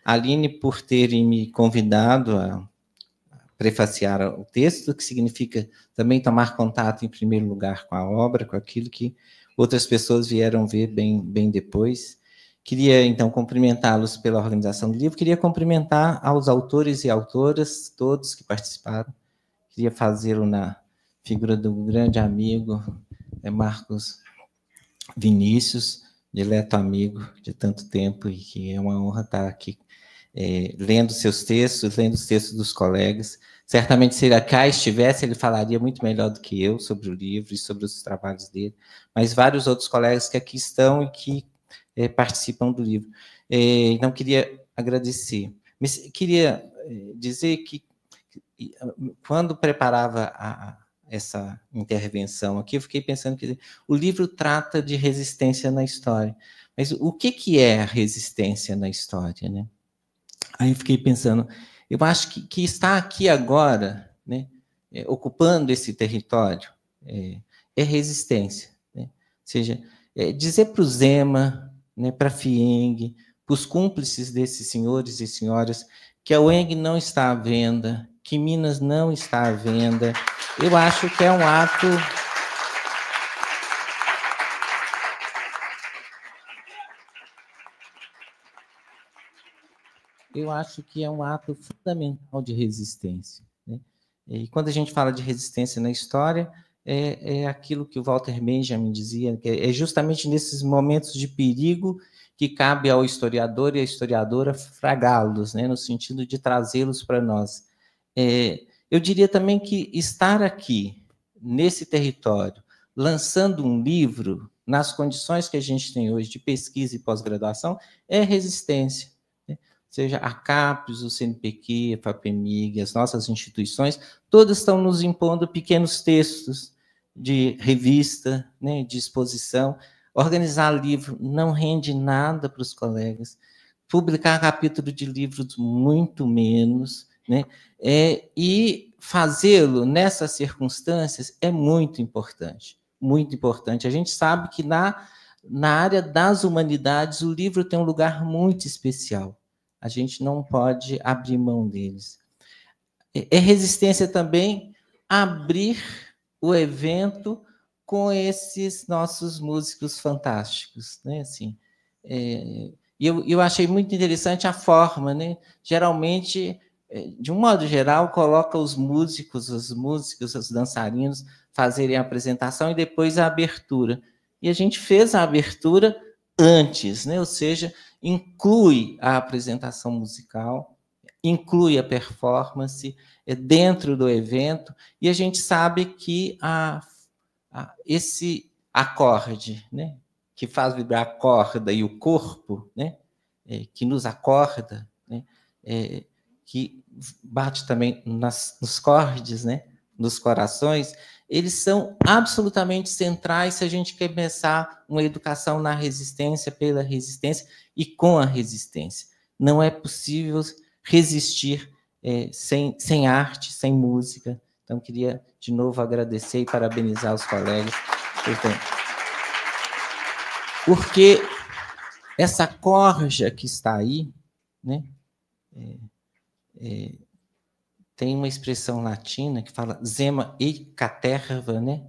Aline, por terem me convidado a prefaciar o texto, que significa também tomar contato, em primeiro lugar, com a obra, com aquilo que outras pessoas vieram ver bem depois. Queria, então, cumprimentá-los pela organização do livro, queria cumprimentar aos autores e autoras, todos que participaram, queria fazê-lo na figura do grande amigo Marcos Vinícius, dileto amigo de tanto tempo, e que é uma honra estar aqui lendo seus textos, lendo os textos dos colegas. Certamente, se ele cá estivesse, ele falaria muito melhor do que eu sobre o livro e sobre os trabalhos dele, mas vários outros colegas que aqui estão e que participam do livro. Então, queria agradecer. Mas queria dizer que, quando preparava essa intervenção aqui, eu fiquei pensando que o livro trata de resistência na história, mas o que é a resistência na história, né? Aí eu fiquei pensando, eu acho que está aqui agora, né, ocupando esse território, é resistência, né? Ou seja, dizer para o Zema, né, para a FIENG, para os cúmplices desses senhores e senhoras, que a UENG não está à venda, que Minas não está à venda, eu acho que é um ato... Eu acho que é um ato fundamental de resistência, né? E quando a gente fala de resistência na história, é aquilo que o Walter Benjamin dizia, que é justamente nesses momentos de perigo que cabe ao historiador e à historiadora fragá-los, né, no sentido de trazê-los para nós. Eu diria também que estar aqui, nesse território, lançando um livro, nas condições que a gente tem hoje de pesquisa e pós-graduação, é resistência. Né? Seja a CAPES, o CNPq, a FAPEMIG, as nossas instituições, todas estão nos impondo pequenos textos de revista, né, de exposição. Organizar livro não rende nada para os colegas. Publicar capítulo de livros, muito menos. Né? E fazê-lo nessas circunstâncias é muito importante. Muito importante. A gente sabe que na área das humanidades o livro tem um lugar muito especial. A gente não pode abrir mão deles. É resistência também abrir o evento com esses nossos músicos fantásticos, né? Assim, eu achei muito interessante a forma, né? Geralmente, de um modo geral, coloca os músicos, as músicas, os dançarinos fazerem a apresentação e depois a abertura. E a gente fez a abertura antes, né? Ou seja, inclui a apresentação musical, inclui a performance dentro do evento, e a gente sabe que esse acorde, né, que faz vibrar a corda e o corpo, né, que nos acorda, né, que bate também nos cordes, né, nos corações, eles são absolutamente centrais se a gente quer pensar uma educação na resistência, pela resistência e com a resistência. Não é possível resistir sem arte, sem música. Então, queria, de novo, agradecer e parabenizar os colegas. Porque essa corja que está aí, né, tem uma expressão latina que fala zema et caterva, né?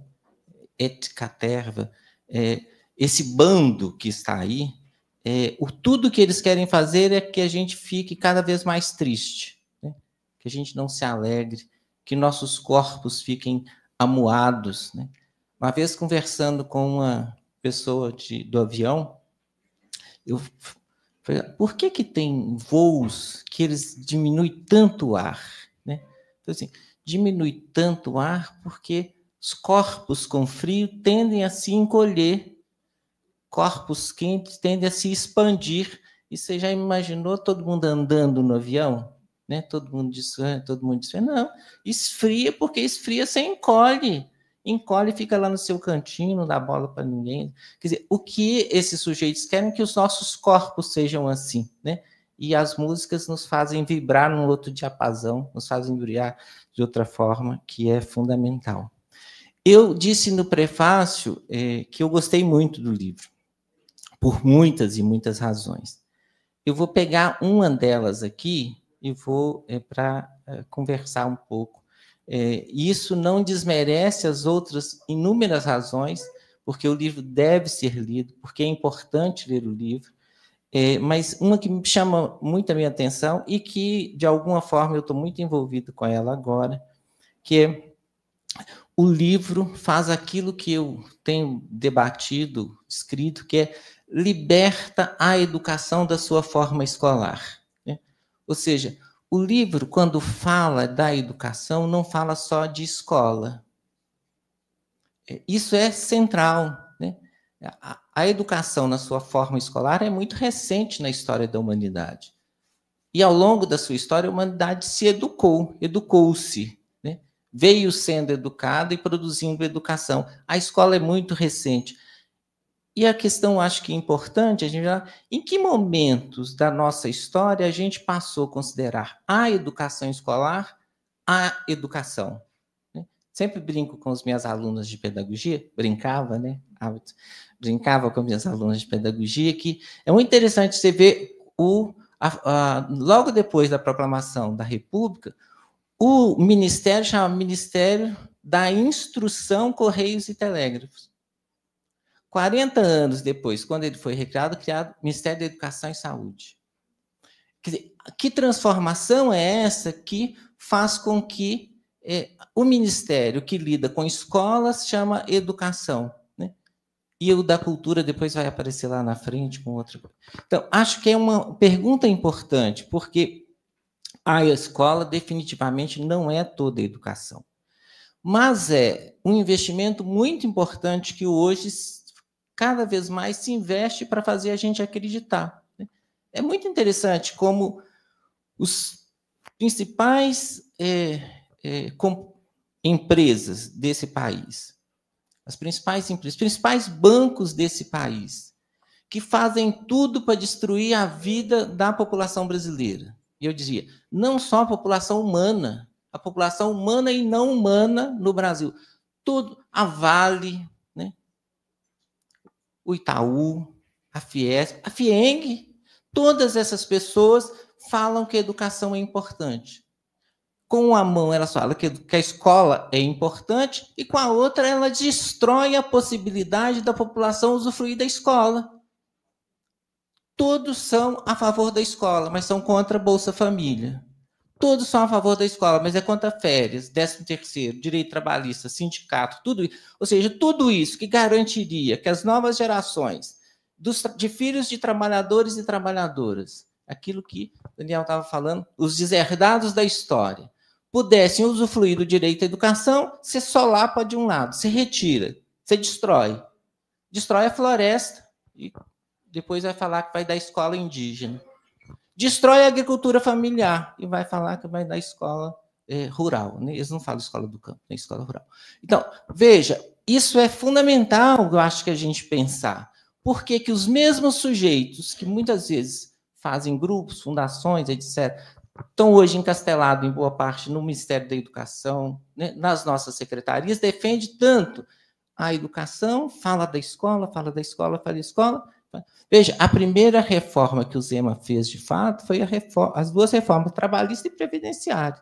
Et caterva. Esse bando que está aí, tudo que eles querem fazer é que a gente fique cada vez mais triste, né? Que a gente não se alegre, que nossos corpos fiquem amuados, né? Uma vez conversando com uma pessoa do avião, eu falei, por que tem voos que eles diminuem tanto o ar? Né? Então, assim, diminui tanto o ar porque os corpos com frio tendem a se encolher, corpos quentes tendem a se expandir. E você já imaginou todo mundo andando no avião? Né? Todo mundo diz, não, esfria, porque esfria, você encolhe e fica lá no seu cantinho, não dá bola para ninguém. Quer dizer, o que esses sujeitos querem é que os nossos corpos sejam assim, né? E as músicas nos fazem vibrar num outro diapasão, nos fazem brilhar de outra forma, que é fundamental. Eu disse no prefácio que eu gostei muito do livro, por muitas e muitas razões. Eu vou pegar uma delas aqui e vou para conversar um pouco. Isso não desmerece as outras inúmeras razões, porque o livro deve ser lido, porque é importante ler o livro, mas uma que me chama muito a minha atenção e que, de alguma forma, eu estou muito envolvido com ela agora, que é o livro faz aquilo que eu tenho debatido, escrito, que é liberta a educação da sua forma escolar. Né? Ou seja, o livro, quando fala da educação, não fala só de escola. Isso é central. Né? A educação na sua forma escolar é muito recente na história da humanidade. E, ao longo da sua história, a humanidade se educou-se. Né? Veio sendo educada e produzindo educação. A escola é muito recente. E a questão, acho que é importante, em que momentos da nossa história a gente passou a considerar a educação escolar a educação? Né? Sempre brinco com as minhas alunas de pedagogia, brincava, né? Brincava com as minhas alunas de pedagogia, que é muito interessante você ver, logo depois da proclamação da República, o Ministério chama Ministério da Instrução, Correios e Telégrafos. 40 anos depois, quando ele foi criado o Ministério da Educação e Saúde. Quer dizer, que transformação é essa que faz com que o Ministério que lida com escolas chama educação, né? E o da cultura depois vai aparecer lá na frente com outra coisa. Então, acho que é uma pergunta importante, porque a escola definitivamente não é toda a educação. Mas é um investimento muito importante que hoje cada vez mais se investe para fazer a gente acreditar. É muito interessante como os principais empresas desse país, as principais empresas, os principais bancos desse país, que fazem tudo para destruir a vida da população brasileira. E eu dizia, não só a população humana e não humana no Brasil. Tudo, a Vale, né? O Itaú, a Fiesp, a Fieng, todas essas pessoas falam que a educação é importante. Com uma mão, ela fala que a escola é importante, e com a outra, ela destrói a possibilidade da população usufruir da escola. Todos são a favor da escola, mas são contra a Bolsa Família. Todos são a favor da escola, mas é contra férias, 13º, direito trabalhista, sindicato, tudo isso. Ou seja, tudo isso que garantiria que as novas gerações de filhos de trabalhadores e trabalhadoras, aquilo que o Daniel estava falando, os deserdados da história, pudessem usufruir do direito à educação, você solapa de um lado, você retira, você destrói. Destrói a floresta e depois vai falar que vai dar escola indígena. Destrói a agricultura familiar e vai falar que vai dar escola rural. Né? Eles não falam escola do campo, nem escola rural. Então, veja, isso é fundamental, eu acho, que a gente pensar. Por que que os mesmos sujeitos que muitas vezes fazem grupos, fundações, etc., estão hoje encastelados, em boa parte, no Ministério da Educação, né, nas nossas secretarias, defendem tanto a educação, fala da escola, fala da escola, fala da escola. Veja, a primeira reforma que o Zema fez, de fato, foi as duas reformas, trabalhista e previdenciária.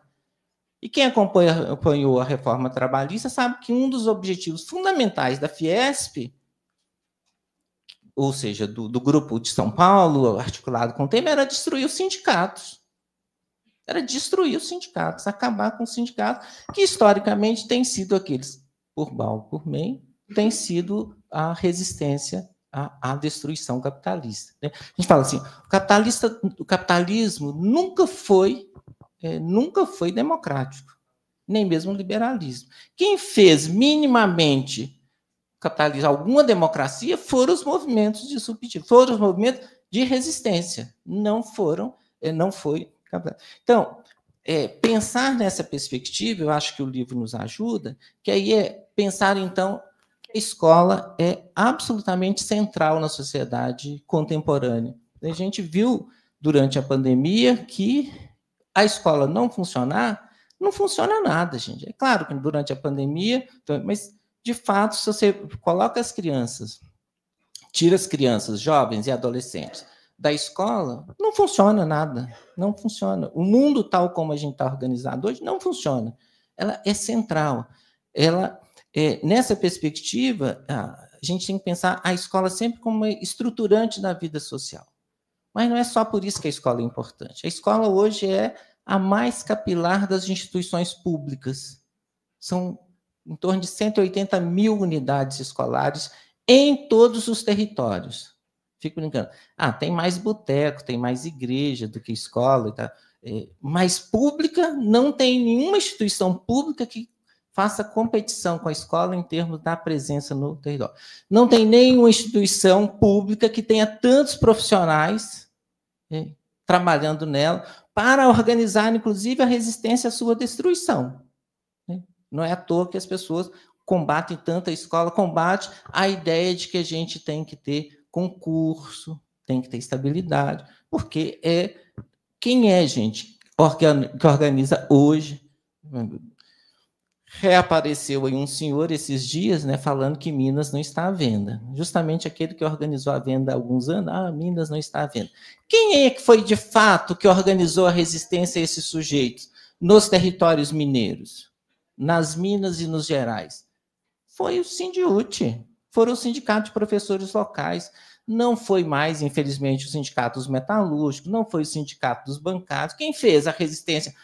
E quem acompanhou a reforma trabalhista sabe que um dos objetivos fundamentais da Fiesp, ou seja, do Grupo de São Paulo, articulado com o Temer, era destruir os sindicatos. Era destruir os sindicatos, acabar com os sindicatos, que historicamente têm sido aqueles, por mal, por bem, têm sido a resistência à destruição capitalista. A gente fala assim, o capitalismo nunca foi democrático, nem mesmo o liberalismo. Quem fez minimamente capitalismo, alguma democracia, foram os movimentos de subsídio, foram os movimentos de resistência, não foi. Então, pensar nessa perspectiva, eu acho que o livro nos ajuda, que aí é pensar, então, a escola é absolutamente central na sociedade contemporânea. A gente viu, durante a pandemia, que a escola não funcionar, não funciona nada, gente. É claro que durante a pandemia, mas, de fato, se você coloca as crianças, tira as crianças, jovens e adolescentes da escola, não funciona nada, não funciona. O mundo tal como a gente está organizado hoje não funciona. Ela é central. Nessa perspectiva, a gente tem que pensar a escola sempre como estruturante da vida social. Mas não é só por isso que a escola é importante. A escola hoje é a mais capilar das instituições públicas. São em torno de 180 mil unidades escolares em todos os territórios. Fico brincando. Tem mais boteco, tem mais igreja do que escola. Tá? Mas pública, não tem nenhuma instituição pública que faça competição com a escola em termos da presença no território. Não tem nenhuma instituição pública que tenha tantos profissionais trabalhando nela para organizar, inclusive, a resistência à sua destruição. Não é à toa que as pessoas combatem tanto a escola, combate a ideia de que a gente tem que ter concurso, tem que ter estabilidade, porque quem é, gente, que organiza hoje. Reapareceu aí um senhor esses dias, né, falando que Minas não está à venda. Justamente aquele que organizou a venda há alguns anos, Minas não está à venda. Quem é que foi, de fato, que organizou a resistência a esses sujeitos nos territórios mineiros, nas Minas e nos Gerais? Foi o Sindiúti, foram os sindicatos de professores locais. Não foi mais, infelizmente, o sindicato dos metalúrgicos, não foi o sindicato dos bancários. Quem fez a resistência?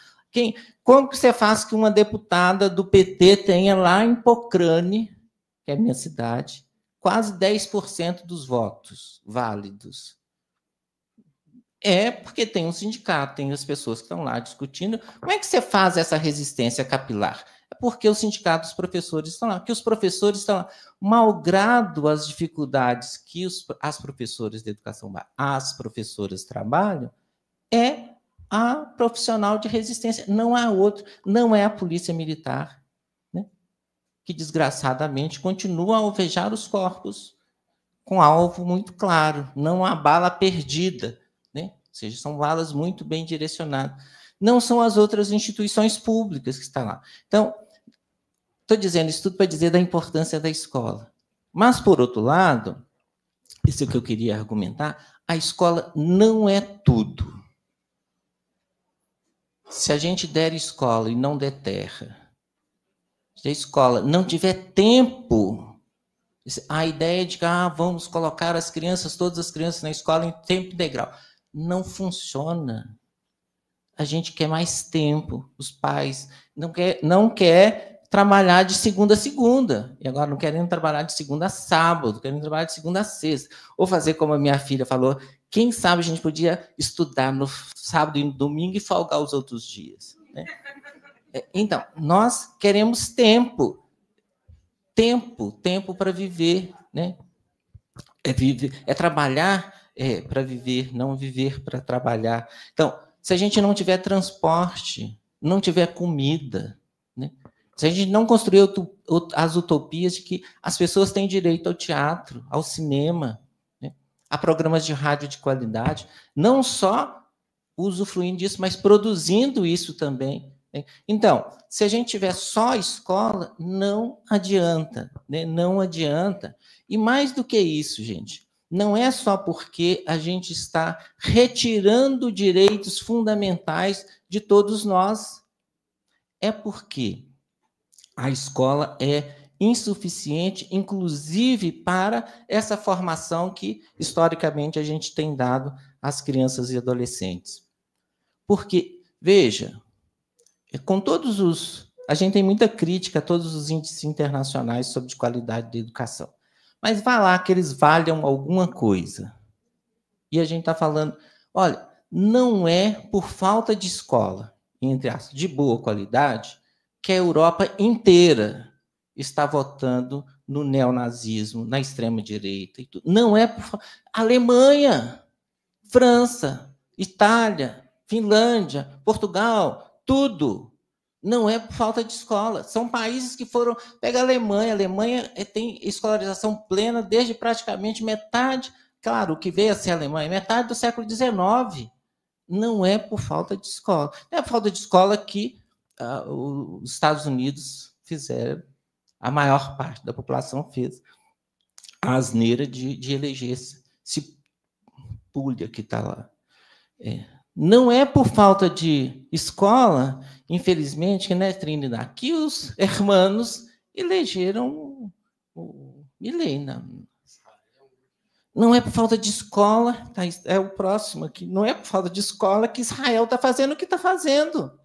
Como que você faz que uma deputada do PT tenha lá em Pocrane, que é a minha cidade, quase 10% dos votos válidos? É porque tem um sindicato, tem as pessoas que estão lá discutindo. Como é que você faz essa resistência capilar? É porque o sindicato dos professores estão lá, que os professores estão lá, malgrado as dificuldades que as professoras de educação básica, as professoras trabalham, é a profissional de resistência, não há outro, não é a polícia militar, né, que desgraçadamente continua a alvejar os corpos com alvo muito claro, não há bala perdida, né? Ou seja, são balas muito bem direcionadas. Não são as outras instituições públicas que estão lá. Então, estou dizendo isso tudo para dizer da importância da escola. Mas, por outro lado, isso é o que eu queria argumentar, a escola não é tudo. Se a gente der escola e não der terra, se a escola não tiver tempo, a ideia de que vamos colocar as crianças, todas as crianças na escola em tempo integral, não funciona. A gente quer mais tempo, os pais não quer trabalhar de segunda a segunda, e agora não querem trabalhar de segunda a sábado, querem trabalhar de segunda a sexta, ou fazer como a minha filha falou, quem sabe a gente podia estudar no sábado e no domingo e folgar os outros dias, né? Então, nós queremos tempo para viver, né? É trabalhar para viver, não viver para trabalhar. Então, se a gente não tiver transporte, não tiver comida, né? Se a gente não construir as utopias de que as pessoas têm direito ao teatro, ao cinema, né, a programas de rádio de qualidade, não só usufruindo disso, mas produzindo isso também, né? Então, se a gente tiver só escola, não adianta, né? Não adianta. E mais do que isso, gente, não é só porque a gente está retirando direitos fundamentais de todos nós, é porque a escola é insuficiente, inclusive para essa formação que, historicamente, a gente tem dado às crianças e adolescentes. Porque, veja, com todos os... A gente tem muita crítica a todos os índices internacionais sobre qualidade da educação. Mas vá lá que eles valham alguma coisa. E a gente está falando, olha, não é por falta de escola, entre aspas, de boa qualidade, que a Europa inteira está votando no neonazismo, na extrema-direita e tudo. Não é por... Alemanha, França, Itália, Finlândia, Portugal, tudo. Não é por falta de escola. São países que foram... Pega a Alemanha tem escolarização plena desde praticamente metade... Claro, o que veio a ser a Alemanha, metade do século XIX. Não é por falta de escola. Não é por falta de escola que os Estados Unidos fizeram, a maior parte da população fez a asneira de eleger esse pulha que está lá. Não é por falta de escola, infelizmente, né, Trinidad, que os hermanos elegeram o Milei. Não é por falta de escola, tá, é o próximo aqui, não é por falta de escola que Israel está fazendo o que está fazendo.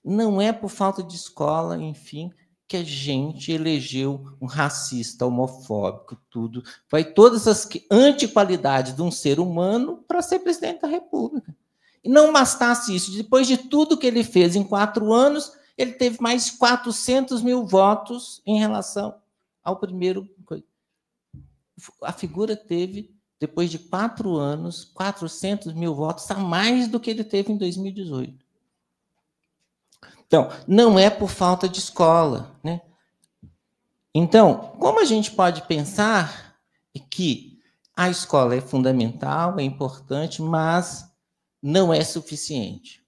Não é por falta de escola, enfim, que a gente elegeu um racista, homofóbico, tudo. Vai todas as antiqualidades de um ser humano para ser presidente da República. E não bastasse isso, depois de tudo que ele fez em 4 anos, ele teve mais 400 mil votos em relação ao primeiro. A figura teve, depois de 4 anos, 400 mil votos, a mais do que ele teve em 2018. Então, não é por falta de escola, né? Então, como a gente pode pensar que a escola é fundamental, é importante, mas não é suficiente?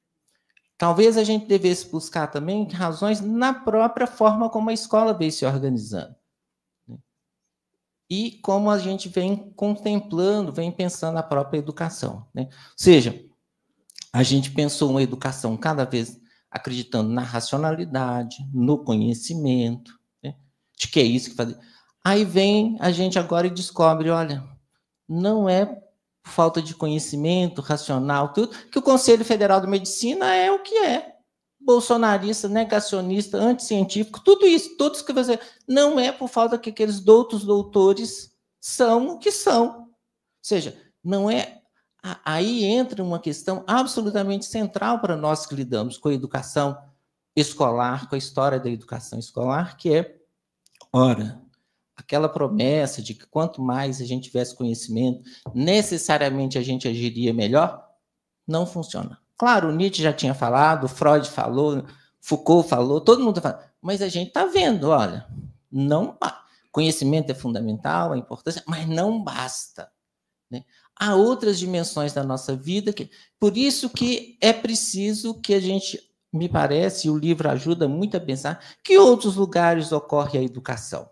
Talvez a gente devesse buscar também razões na própria forma como a escola vem se organizando, né? E como a gente vem contemplando, vem pensando a própria educação, né? Ou seja, a gente pensou uma educação cada vez acreditando na racionalidade, no conhecimento, né? De que é isso que fazer. Aí vem a gente agora e descobre, olha, não é por falta de conhecimento racional, tudo, que o Conselho Federal de Medicina é o que é. Bolsonarista, negacionista, anticientífico, tudo isso, todos que você... Não é por falta que aqueles doutores são o que são. Ou seja, não é... Aí entra uma questão absolutamente central para nós que lidamos com a educação escolar, com a história da educação escolar, que é, ora, aquela promessa de que quanto mais a gente tivesse conhecimento, necessariamente a gente agiria melhor, não funciona. Claro, o Nietzsche já tinha falado, Freud falou, Foucault falou, todo mundo fala, mas a gente está vendo, olha, não, conhecimento é fundamental, é importante, mas não basta, né? Há outras dimensões da nossa vida, por isso que é preciso que a gente, me parece, e o livro ajuda muito a pensar, que outros lugares ocorre a educação.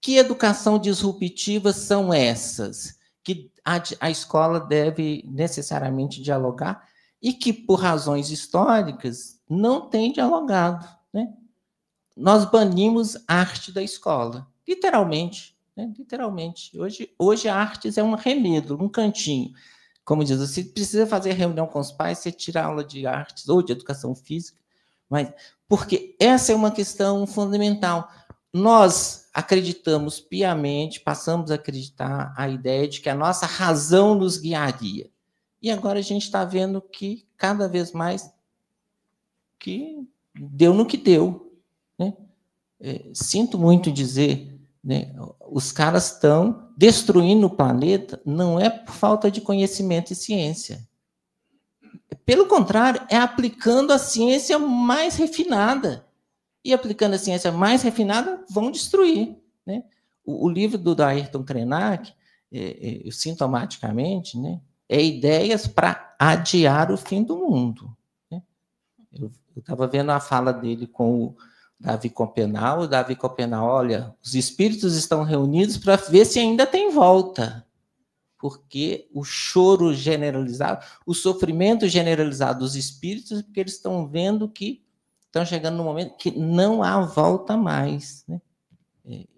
Que educação disruptiva são essas? Que a escola deve necessariamente dialogar e que, por razões históricas, não tem dialogado, né? Nós banimos a arte da escola, literalmente. Né? Literalmente. Hoje a artes é um arremedo, um cantinho. Como diz, você precisa fazer reunião com os pais, você tira aula de artes ou de educação física, mas porque essa é uma questão fundamental. Nós acreditamos piamente, passamos a acreditar a ideia de que a nossa razão nos guiaria. E agora a gente está vendo que, cada vez mais, que deu no que deu. Né? Sinto muito dizer, né, os caras estão destruindo o planeta, não é por falta de conhecimento e ciência. Pelo contrário, é aplicando a ciência mais refinada. E aplicando a ciência mais refinada, vão destruir. Né? O livro do Ayrton Krenak, sintomaticamente, né, é ideias para adiar o fim do mundo. Né? Eu estava vendo a fala dele com o Davi Copenau. O Davi Copenau, olha, os espíritos estão reunidos para ver se ainda tem volta. Porque o choro generalizado, o sofrimento generalizado dos espíritos, porque eles estão vendo que estão chegando no momento que não há volta mais. Né?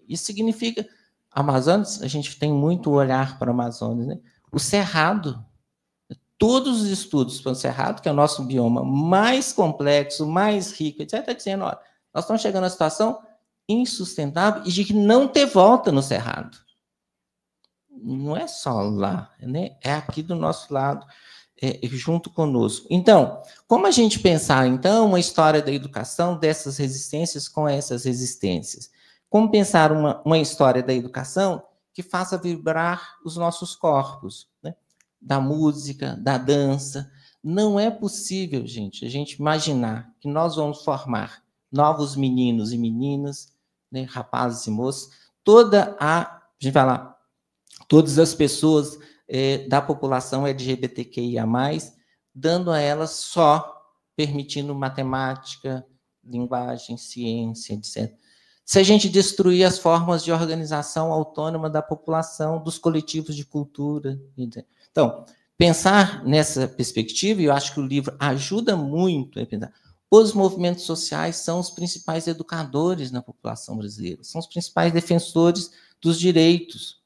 Isso significa, Amazonas, a gente tem muito olhar para o Amazonas, né? O Cerrado, todos os estudos para o Cerrado, que é o nosso bioma mais complexo, mais rico, etc., está dizendo, olha, nós estamos chegando a uma situação insustentável e de que não ter volta no Cerrado. Não é só lá, né? É aqui do nosso lado, junto conosco. Então, como a gente pensar, então, uma história da educação dessas resistências com essas resistências? Como pensar uma história da educação que faça vibrar os nossos corpos, né? Da música, da dança. Não é possível, gente, a gente imaginar que nós vamos formar novos meninos e meninas, né? Rapazes e moças, a gente vai lá, todas as pessoas da população LGBTQIA+, dando a elas só, permitindo matemática, linguagem, ciência, etc. Se a gente destruir as formas de organização autônoma da população, dos coletivos de cultura, etc. Então, pensar nessa perspectiva, e eu acho que o livro ajuda muito a pensar, os movimentos sociais são os principais educadores na população brasileira, são os principais defensores dos direitos.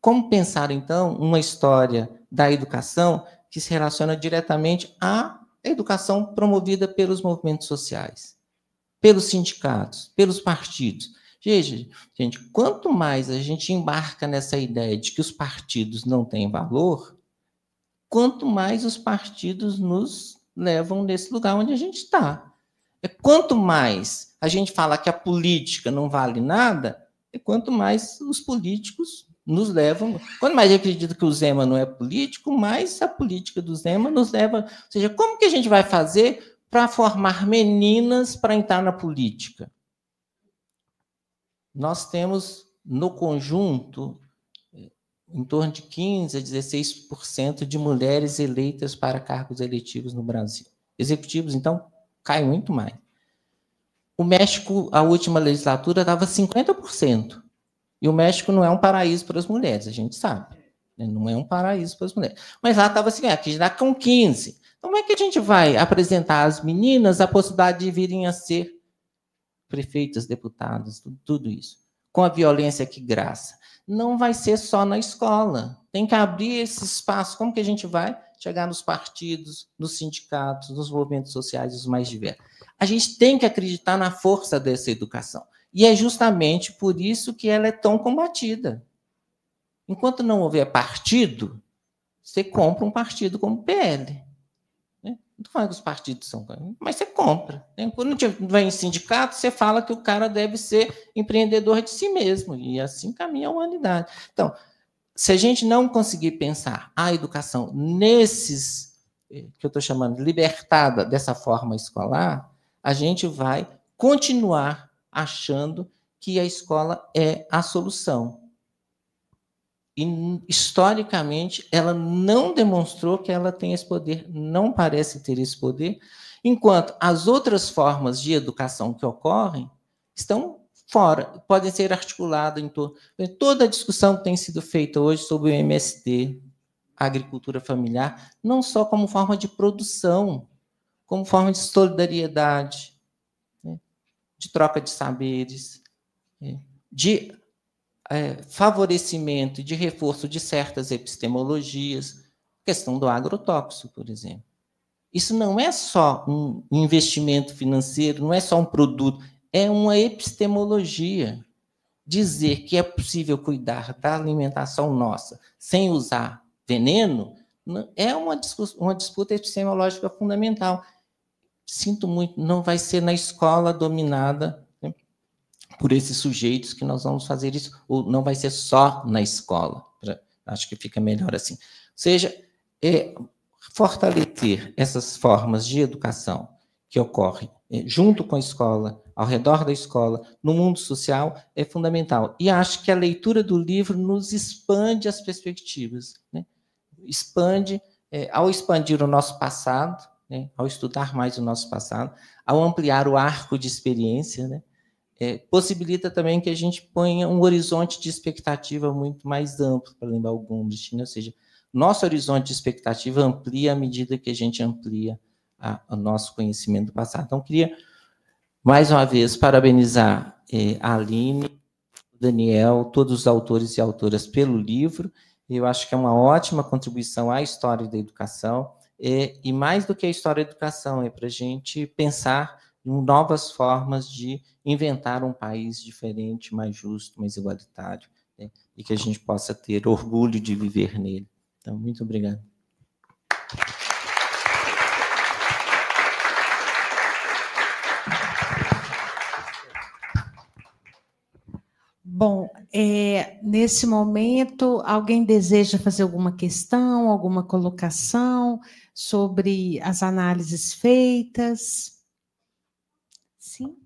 Como pensar, então, uma história da educação que se relaciona diretamente à educação promovida pelos movimentos sociais, pelos sindicatos, pelos partidos? Gente, quanto mais a gente embarca nessa ideia de que os partidos não têm valor, quanto mais os partidos nos levam nesse lugar onde a gente está. Quanto mais a gente fala que a política não vale nada, quanto mais os políticos nos levam. Quanto mais eu acredito que o Zema não é político, mais a política do Zema nos leva. Ou seja, como que a gente vai fazer para formar meninas para entrar na política? Nós temos, no conjunto, em torno de 15% a 16% de mulheres eleitas para cargos eletivos no Brasil. Executivos, então, cai muito mais. O México, a última legislatura, dava 50%. E o México não é um paraíso para as mulheres, a gente sabe. Não é um paraíso para as mulheres. Mas lá estava assim, aqui já com 15%. Então, como é que a gente vai apresentar às meninas a possibilidade de virem a ser prefeitas, deputadas, tudo isso? Com a violência que graça. Não vai ser só na escola. Tem que abrir esse espaço. Como que a gente vai chegar nos partidos, nos sindicatos, nos movimentos sociais, os mais diversos? A gente tem que acreditar na força dessa educação. E é justamente por isso que ela é tão combatida. Enquanto não houver partido, você compra um partido como o PL. Né? Não estou falando que os partidos são... Mas você compra. Né? Quando vai em sindicato, você fala que o cara deve ser empreendedor de si mesmo. E assim caminha a humanidade. Então, se a gente não conseguir pensar a educação nesses, que eu estou chamando libertada dessa forma escolar, a gente vai continuar achando que a escola é a solução. E, historicamente, ela não demonstrou que ela tem esse poder, não parece ter esse poder, enquanto as outras formas de educação que ocorrem estão fora, podem ser articuladas em torno... Toda a discussão que tem sido feita hoje sobre o MST, a agricultura familiar, não só como forma de produção, como forma de solidariedade, né, de troca de saberes, de favorecimento e de reforço de certas epistemologias, questão do agrotóxico, por exemplo. Isso não é só um investimento financeiro, não é só um produto, é uma epistemologia. Dizer que é possível cuidar da alimentação nossa sem usar veneno é uma disputa epistemológica fundamental. Sinto muito, não vai ser na escola dominada por esses sujeitos que nós vamos fazer isso, ou não vai ser só na escola. Acho que fica melhor assim. Ou seja, fortalecer essas formas de educação que ocorrem junto com a escola, ao redor da escola, no mundo social, é fundamental. E acho que a leitura do livro nos expande as perspectivas, né? Expande, ao expandir o nosso passado, né? Ao estudar mais o nosso passado, ao ampliar o arco de experiência, né? Possibilita também que a gente ponha um horizonte de expectativa muito mais amplo para lembrar o Gombrich, né? Ou seja, nosso horizonte de expectativa amplia à medida que a gente amplia o nosso conhecimento do passado. Então, queria, mais uma vez, parabenizar a Aline, o Daniel, todos os autores e autoras pelo livro. Eu acho que é uma ótima contribuição à história da educação, e mais do que a história da educação, é para a gente pensar em novas formas de inventar um país diferente, mais justo, mais igualitário, né? E que a gente possa ter orgulho de viver nele. Então, muito obrigado. Bom, nesse momento, alguém deseja fazer alguma questão, alguma colocação sobre as análises feitas? Sim?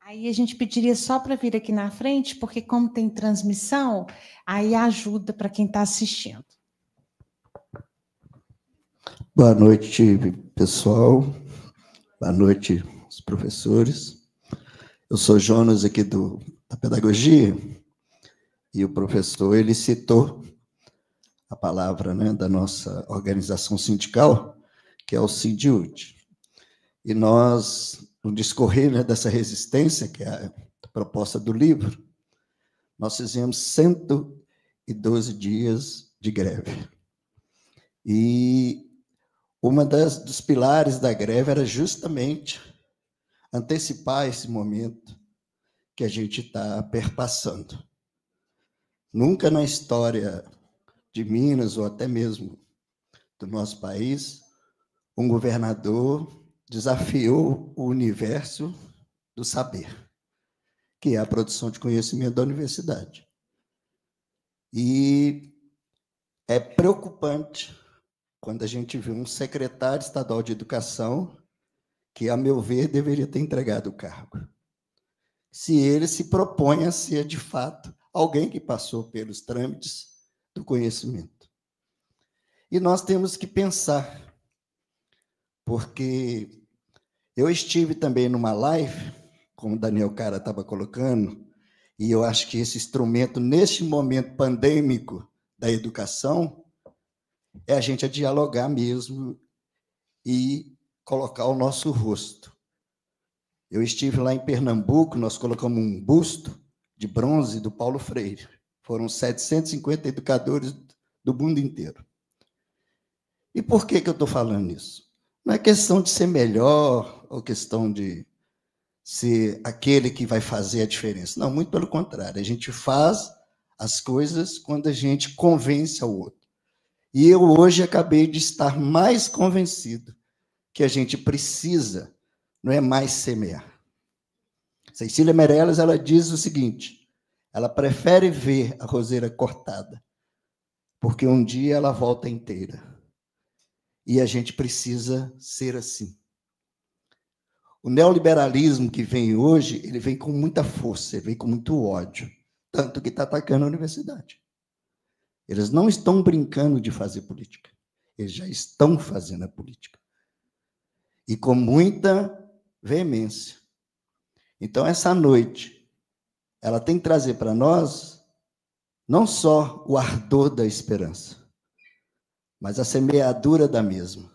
Aí a gente pediria só para vir aqui na frente, porque como tem transmissão, aí ajuda para quem está assistindo. Boa noite, pessoal. Boa noite, os professores. Eu sou Jonas aqui da pedagogia, e o professor, ele citou a palavra, né, da nossa organização sindical, que é o Sindiúd. E nós, no discorrer, né, dessa resistência, que é a proposta do livro, nós fizemos 112 dias de greve. E dos pilares da greve era justamente antecipar esse momento que a gente está perpassando. Nunca na história de Minas, ou até mesmo do nosso país, um governador desafiou o universo do saber, que é a produção de conhecimento da universidade. E é preocupante quando a gente vê um secretário estadual de educação que, a meu ver, deveria ter entregado o cargo, se ele se propõe a ser, de fato, alguém que passou pelos trâmites do conhecimento. E nós temos que pensar, porque eu estive também numa live, como o Daniel Cara estava colocando, e eu acho que esse instrumento, neste momento pandêmico da educação, é a gente dialogar mesmo e colocar o nosso rosto. Eu estive lá em Pernambuco, nós colocamos um busto de bronze do Paulo Freire. Foram 750 educadores do mundo inteiro. E por que eu estou falando isso? Não é questão de ser melhor ou questão de ser aquele que vai fazer a diferença. Não, muito pelo contrário. A gente faz as coisas quando a gente convence ao outro. E eu hoje acabei de estar mais convencido que a gente precisa não é mais semear. Cecília Meirelles, ela diz o seguinte, ela prefere ver a roseira cortada, porque um dia ela volta inteira. E a gente precisa ser assim. O neoliberalismo que vem hoje, ele vem com muita força, ele vem com muito ódio, tanto que está atacando a universidade. Eles não estão brincando de fazer política, eles já estão fazendo a política. E com muita veemência. Então, essa noite, ela tem que trazer para nós não só o ardor da esperança, mas a semeadura da mesma.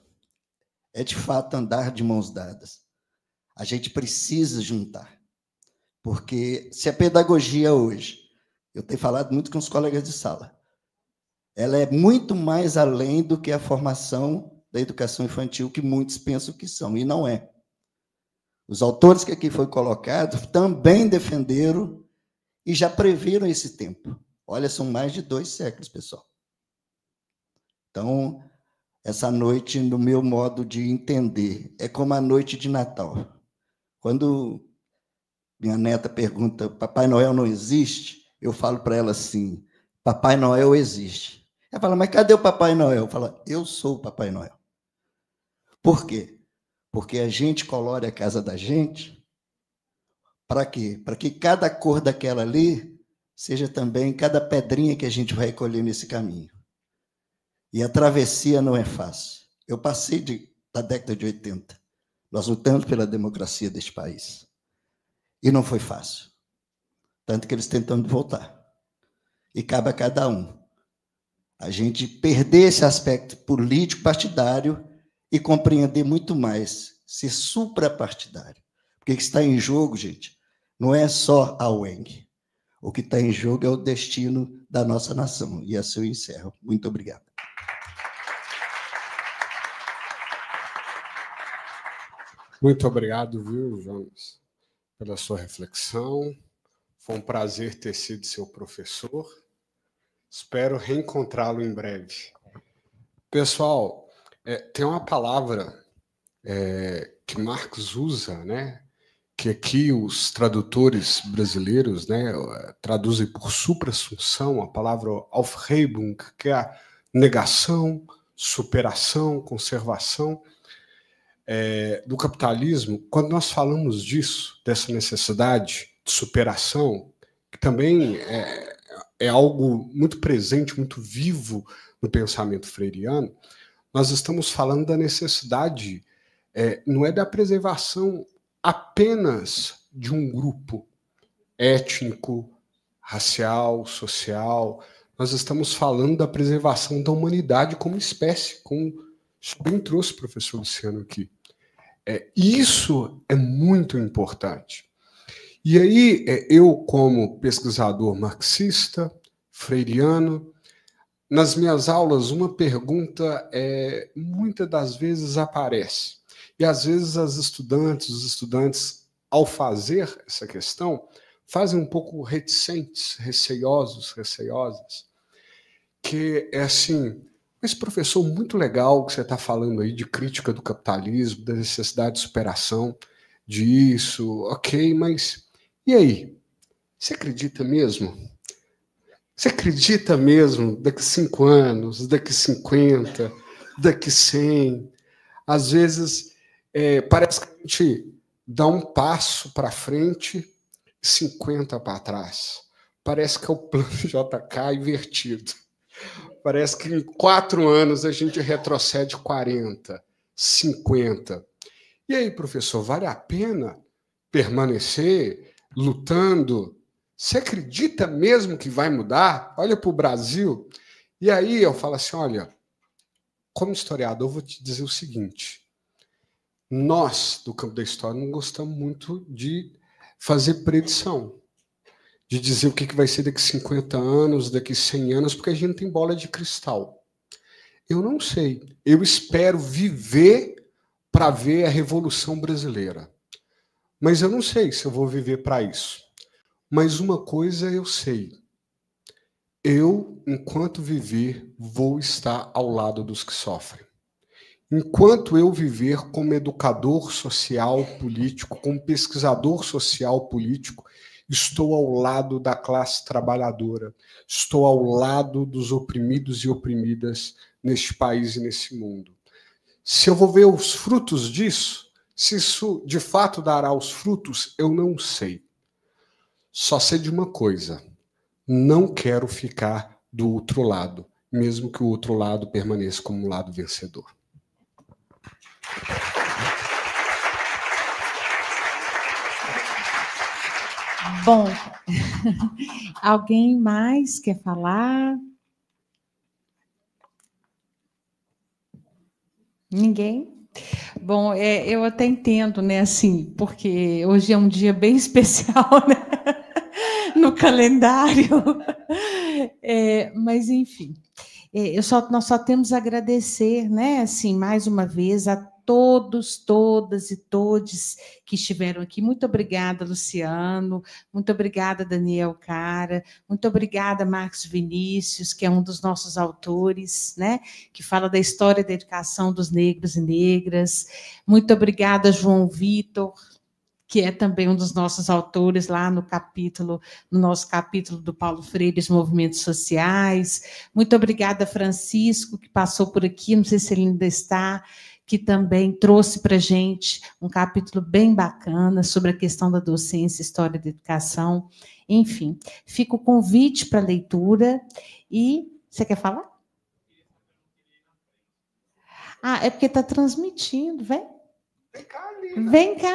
É, de fato, andar de mãos dadas. A gente precisa juntar. Porque se a pedagogia hoje, eu tenho falado muito com os colegas de sala, ela é muito mais além do que a formação da educação infantil que muitos pensam que são, e não é. Os autores que aqui foram colocados também defenderam e já previram esse tempo. Olha, são mais de 2 séculos, pessoal. Então, essa noite, no meu modo de entender, é como a noite de Natal. Quando minha neta pergunta, Papai Noel não existe? Eu falo para ela assim, Papai Noel existe. Ela fala, mas cadê o Papai Noel? Eu falo, eu sou o Papai Noel. Por quê? Porque a gente colore a casa da gente, para quê? Para que cada cor daquela ali seja também cada pedrinha que a gente vai recolher nesse caminho. E a travessia não é fácil. Eu passei da década de 80. Nós lutamos pela democracia deste país. E não foi fácil. Tanto que eles tentando voltar. E cabe a cada um a gente perder esse aspecto político partidário e compreender muito mais, ser suprapartidário. Porque o que está em jogo, gente, não é só a UENG. O que está em jogo é o destino da nossa nação. E assim eu encerro. Muito obrigado. Muito obrigado, viu, Jonas, pela sua reflexão. Foi um prazer ter sido seu professor. Espero reencontrá-lo em breve. Pessoal, tem uma palavra que Marx usa, né, que aqui os tradutores brasileiros, né, traduzem por suprassunção, a palavra Aufhebung, que é a negação, superação, conservação do capitalismo. Quando nós falamos disso, dessa necessidade de superação, que também é algo muito presente, muito vivo no pensamento freiriano, nós estamos falando da necessidade, não é da preservação apenas de um grupo étnico, racial, social. Nós estamos falando da preservação da humanidade como espécie, como bem trouxe o professor Luciano aqui. Isso é muito importante. E aí, eu, como pesquisador marxista, freiriano, nas minhas aulas, uma pergunta muitas das vezes aparece. E, às vezes, os estudantes, ao fazer essa questão, fazem um pouco reticentes, receiosas, que é assim, mas, professor, muito legal que você está falando aí de crítica do capitalismo, da necessidade de superação disso, ok, mas e aí? Você acredita mesmo? Você acredita mesmo daqui 5 anos, daqui 50, daqui 100? Às vezes, parece que a gente dá um passo para frente e 50 para trás. Parece que é o plano JK invertido. Parece que em 4 anos a gente retrocede 40, 50. E aí, professor, vale a pena permanecer lutando? Você acredita mesmo que vai mudar? Olha para o Brasil. E aí eu falo assim, olha, como historiador, eu vou te dizer o seguinte. Nós, do campo da história, não gostamos muito de fazer predição, de dizer o que vai ser daqui 50 anos, daqui 100 anos, porque a gente não tem bola de cristal. Eu não sei. Eu espero viver para ver a Revolução Brasileira. Mas eu não sei se eu vou viver para isso. Mas uma coisa eu sei. Eu, enquanto viver, vou estar ao lado dos que sofrem. Enquanto eu viver como educador social político, como pesquisador social político, estou ao lado da classe trabalhadora, estou ao lado dos oprimidos e oprimidas neste país e nesse mundo. Se eu vou ver os frutos disso, se isso de fato dará os frutos, eu não sei. Só sei de uma coisa: não quero ficar do outro lado, mesmo que o outro lado permaneça como um lado vencedor. Bom, alguém mais quer falar? Ninguém? Bom, eu até entendo, né, assim, porque hoje é um dia bem especial, né, no calendário. Mas, enfim, nós só temos a agradecer, né, assim, mais uma vez, a todos, todas e todes que estiveram aqui. Muito obrigada, Luciano. Muito obrigada, Daniel Cara. Muito obrigada, Marcos Vinícius, que é um dos nossos autores, né, que fala da história da educação dos negros e negras. Muito obrigada, João Vitor, que é também um dos nossos autores lá no nosso capítulo do Paulo Freire, os movimentos sociais. Muito obrigada, Francisco, que passou por aqui, não sei se ele ainda está, que também trouxe para a gente um capítulo bem bacana sobre a questão da docência, história da educação. Enfim, fica o convite para a leitura. E você quer falar? É porque está transmitindo, vem. Vem cá,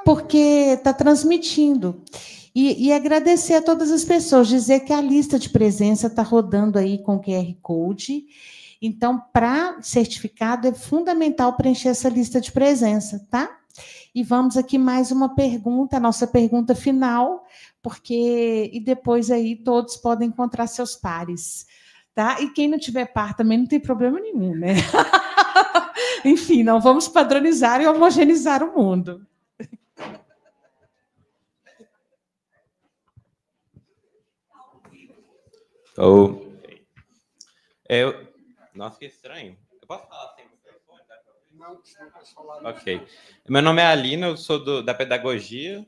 porque está transmitindo. E agradecer a todas as pessoas, dizer que a lista de presença está rodando aí com QR Code. Então, para certificado, é fundamental preencher essa lista de presença, tá? E vamos aqui mais uma pergunta, a nossa pergunta final, e depois aí todos podem encontrar seus pares, tá? E quem não tiver par também não tem problema nenhum, né? Enfim, não vamos padronizar e homogeneizar o mundo. Nossa, que estranho. Eu posso falar sem microfone? Não, não posso falar. Ok. Meu nome é Alina, eu sou da pedagogia.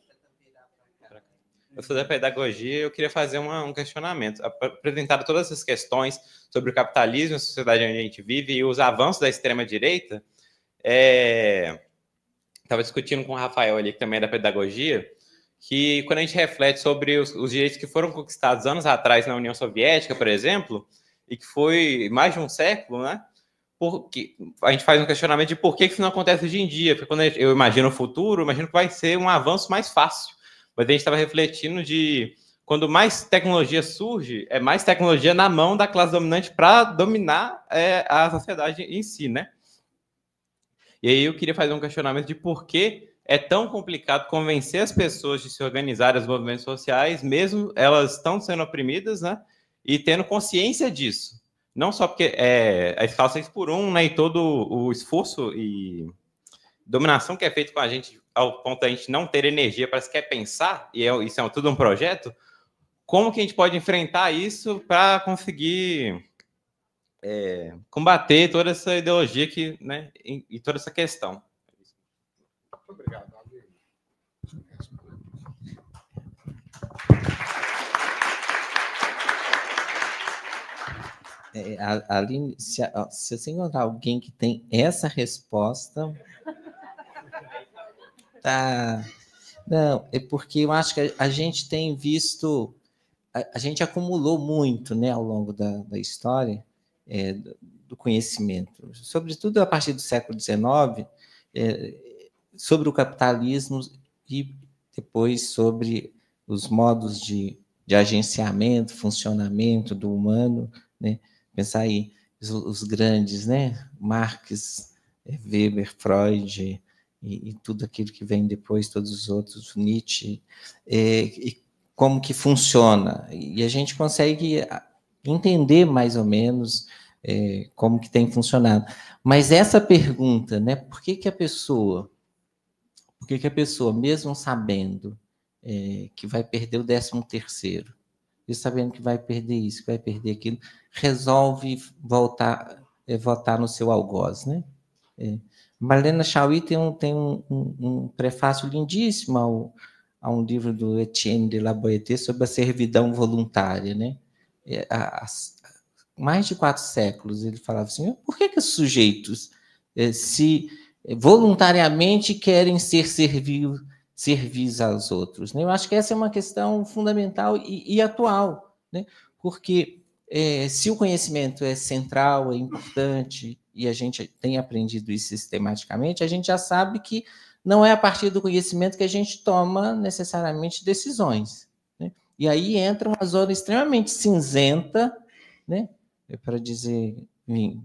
Eu sou da pedagogia e eu queria fazer um questionamento. Apresentar todas essas questões sobre o capitalismo, a sociedade onde a gente vive e os avanços da extrema-direita. Estava discutindo com o Rafael ali, que também é da pedagogia, que quando a gente reflete sobre os direitos que foram conquistados anos atrás na União Soviética, por exemplo, e que foi mais de um século, né? Porque a gente faz um questionamento de por que isso não acontece hoje em dia. Porque quando eu imagino o futuro, eu imagino que vai ser um avanço mais fácil. Mas a gente estava refletindo de quando mais tecnologia surge, é mais tecnologia na mão da classe dominante para dominar a sociedade em si, né? E aí eu queria fazer um questionamento de por que é tão complicado convencer as pessoas de se organizarem os movimentos sociais, mesmo elas estão sendo oprimidas, né? E tendo consciência disso. Não só porque a escala 6x1, né? E todo o esforço e dominação que é feito com a gente, ao ponto de a gente não ter energia para sequer pensar, e isso é tudo um projeto, como que a gente pode enfrentar isso para conseguir combater toda essa ideologia né, e toda essa questão? Muito obrigado, Aline, se você encontrar alguém que tem essa resposta, tá? Não, é porque eu acho que a gente tem visto, a gente acumulou muito, né, ao longo da história do conhecimento, sobretudo a partir do século XIX, sobre o capitalismo e depois sobre os modos de agenciamento, funcionamento do humano, né? Pensar aí os grandes, né? Marx, Weber, Freud e tudo aquilo que vem depois, todos os outros, Nietzsche, e como que funciona. E a gente consegue entender mais ou menos como que tem funcionado. Mas essa pergunta, né? Por que a pessoa, mesmo sabendo que vai perder o 13º, e sabendo que vai perder isso, que vai perder aquilo, resolve voltar votar no seu algoz, né? Marlene Chauí tem um prefácio lindíssimo a um livro do Etienne de la Boétie sobre a servidão voluntária, né? Mais de 4 séculos ele falava assim: por que os sujeitos se voluntariamente querem ser servis aos outros, né? Eu acho que essa é uma questão fundamental e atual, né? Porque se o conhecimento é central, é importante, e a gente tem aprendido isso sistematicamente, a gente já sabe que não é a partir do conhecimento que a gente toma necessariamente decisões, né? E aí entra uma zona extremamente cinzenta, né? Para dizer,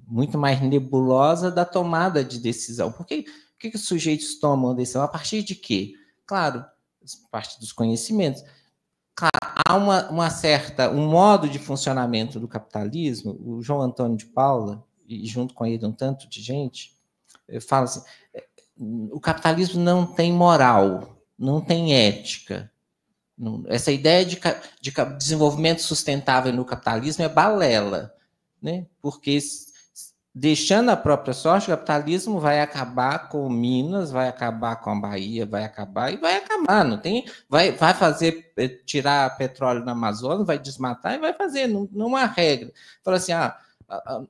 muito mais nebulosa da tomada de decisão. Por que os sujeitos tomam a decisão? A partir de quê? Claro, a partir dos conhecimentos. Claro, há um modo de funcionamento do capitalismo. O João Antônio de Paula, e junto com ele um tanto de gente, fala assim: o capitalismo não tem moral, não tem ética. Essa ideia de desenvolvimento sustentável no capitalismo é balela, né? Porque deixando a própria sorte, o capitalismo vai acabar com Minas, vai acabar com a Bahia, vai acabar, não tem, vai fazer, tirar petróleo na Amazônia, vai desmatar e vai fazer, não há regra. Fala assim,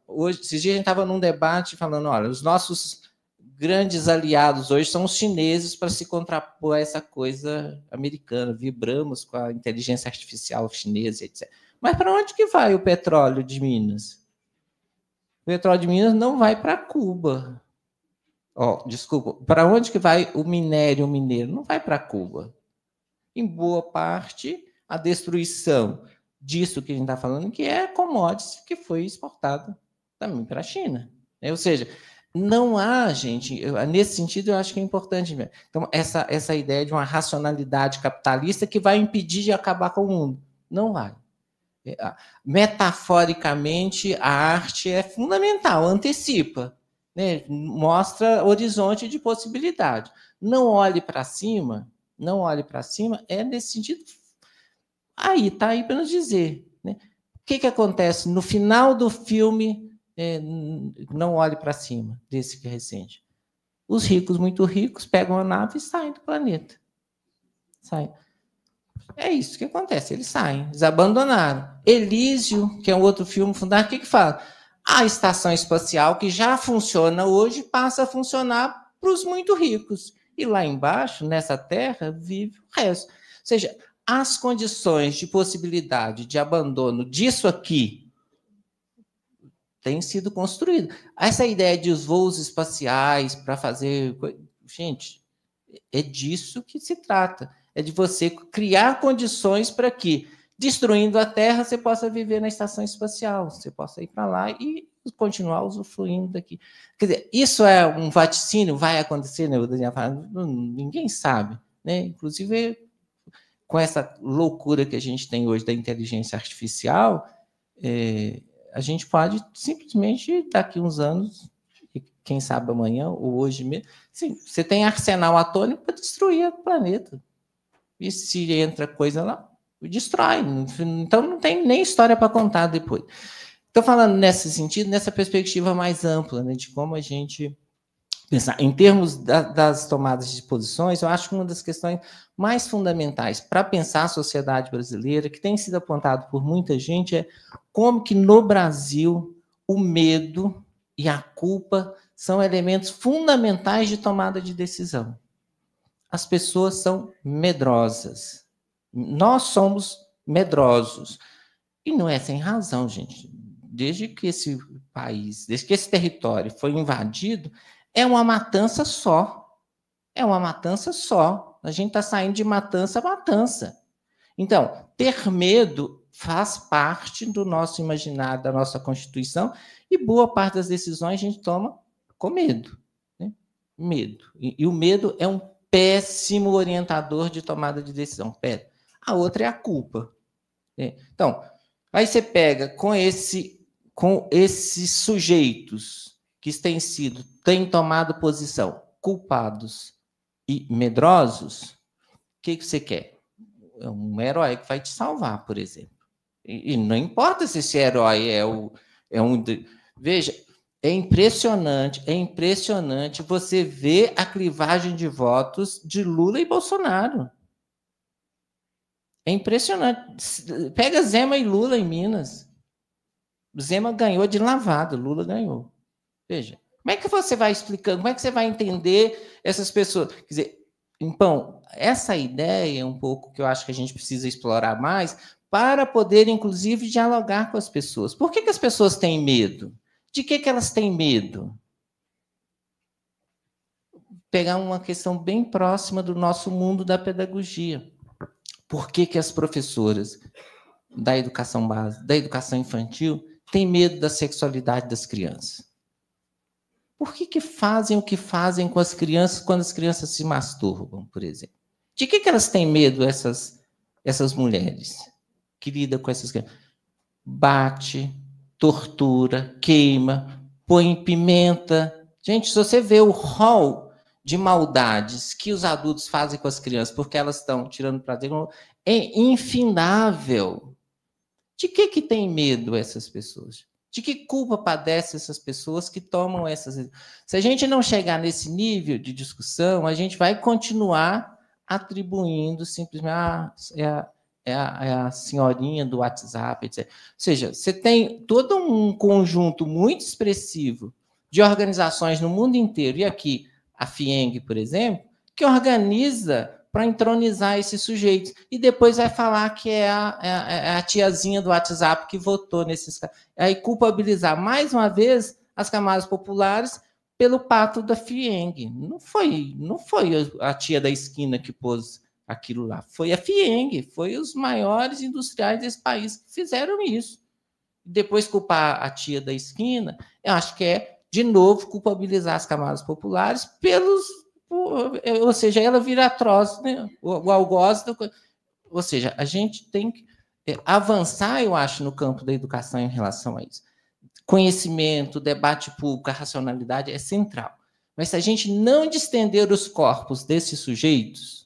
hoje, esses dias a gente estava num debate falando, olha, os nossos grandes aliados hoje são os chineses para se contrapor a essa coisa americana, vibramos com a inteligência artificial chinesa, etc. Mas para onde que vai o petróleo de Minas? O petróleo de Minas não vai para Cuba. Desculpa, para onde que vai o minério mineiro? Não vai para Cuba. Em boa parte, a destruição disso que a gente está falando, que é commodities que foi exportado também para a China. Ou seja, não há, gente, nesse sentido eu acho que é importante. Então, essa ideia de uma racionalidade capitalista que vai impedir de acabar com o mundo. Não vai. Metaforicamente, a arte é fundamental, antecipa, né? Mostra horizonte de possibilidade. Não olhe para cima, é nesse sentido. Está aí para nos dizer, né? O que acontece no final do filme? Não olhe para cima, desse que é recente. Os ricos, muito ricos, pegam a nave e saem do planeta. Saem. É isso que acontece, eles saem, eles abandonaram. Elísio, que é um outro filme fundamental, o que fala? A estação espacial, que já funciona hoje, passa a funcionar para os muito ricos. E lá embaixo, nessa terra, vive o resto. Ou seja, as condições de possibilidade de abandono disso aqui têm sido construídas. Essa ideia de os voos espaciais para fazer... Gente, é disso que se trata. É de você criar condições para que, destruindo a Terra, você possa viver na estação espacial, você possa ir para lá e continuar usufruindo daqui. Quer dizer, isso é um vaticínio, vai acontecer, né? O Daniel fala, ninguém sabe, né? Inclusive, com essa loucura que a gente tem hoje da inteligência artificial, a gente pode simplesmente, daqui uns anos, quem sabe amanhã ou hoje mesmo, sim, você tem arsenal atômico para destruir o planeta. E se entra coisa lá, destrói. Então, não tem nem história para contar depois. Estou falando nesse sentido, nessa perspectiva mais ampla, né, de como a gente pensar. Em termos das tomadas de posições, eu acho que uma das questões mais fundamentais para pensar a sociedade brasileira, que tem sido apontado por muita gente, é como que no Brasil o medo e a culpa são elementos fundamentais de tomada de decisão. As pessoas são medrosas. Nós somos medrosos. E não é sem razão, gente. Desde que esse país, desde que esse território foi invadido, é uma matança só. É uma matança só. A gente está saindo de matança a matança. Então, ter medo faz parte do nosso imaginário, da nossa Constituição, e boa parte das decisões a gente toma com medo. Né? Medo. E o medo é um péssimo orientador de tomada de decisão. A outra é a culpa. Então, aí você pega com esses sujeitos que têm tomado posição, culpados e medrosos, o que você quer? Um herói que vai te salvar, por exemplo. E não importa se esse herói é um... Veja, É impressionante você ver a clivagem de votos de Lula e Bolsonaro. É impressionante. Pega Zema e Lula em Minas. Zema ganhou de lavada, Lula ganhou. Veja, como é que você vai explicando, como é que você vai entender essas pessoas? Quer dizer, então, essa ideia é um pouco que eu acho que a gente precisa explorar mais para poder, inclusive, dialogar com as pessoas. Por que as pessoas têm medo? De que elas têm medo? Pegar uma questão bem próxima do nosso mundo da pedagogia. Por que as professoras da educação básica, da educação infantil, têm medo da sexualidade das crianças? Por que fazem o que fazem com as crianças quando as crianças se masturbam, por exemplo? De que elas têm medo, essas mulheres que lidam com essas crianças? Bate, tortura, queima, põe pimenta. Gente, se você vê o rol de maldades que os adultos fazem com as crianças porque elas estão tirando prazer, é infindável. De que tem medo essas pessoas? De que culpa padecem essas pessoas que tomam essas... Se a gente não chegar nesse nível de discussão, a gente vai continuar atribuindo simplesmente... É a senhorinha do WhatsApp, etc. Ou seja, você tem todo um conjunto muito expressivo de organizações no mundo inteiro, e aqui a FIENG, por exemplo, que organiza para entronizar esses sujeitos, e depois vai falar que é a tiazinha do WhatsApp que votou nesses casos. Aí culpabilizar, mais uma vez, as camadas populares pelo pacto da FIENG. Não foi a tia da esquina que pôs aquilo lá, foi a FIENG, foi os maiores industriais desse país que fizeram isso. Depois culpar a tia da esquina, eu acho que é, de novo, culpabilizar as camadas populares ou seja, ela vira atroz, né? O algoz, ou seja, a gente tem que avançar, eu acho, no campo da educação em relação a isso. Conhecimento, debate público, a racionalidade é central. Mas se a gente não distender os corpos desses sujeitos,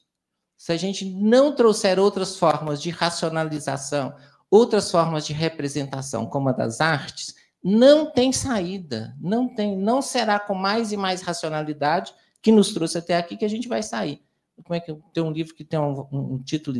se a gente não trouxer outras formas de racionalização, outras formas de representação, como a das artes, não tem saída, não será com mais e mais racionalidade que nos trouxe até aqui que a gente vai sair. Como é que tem um livro que tem um título,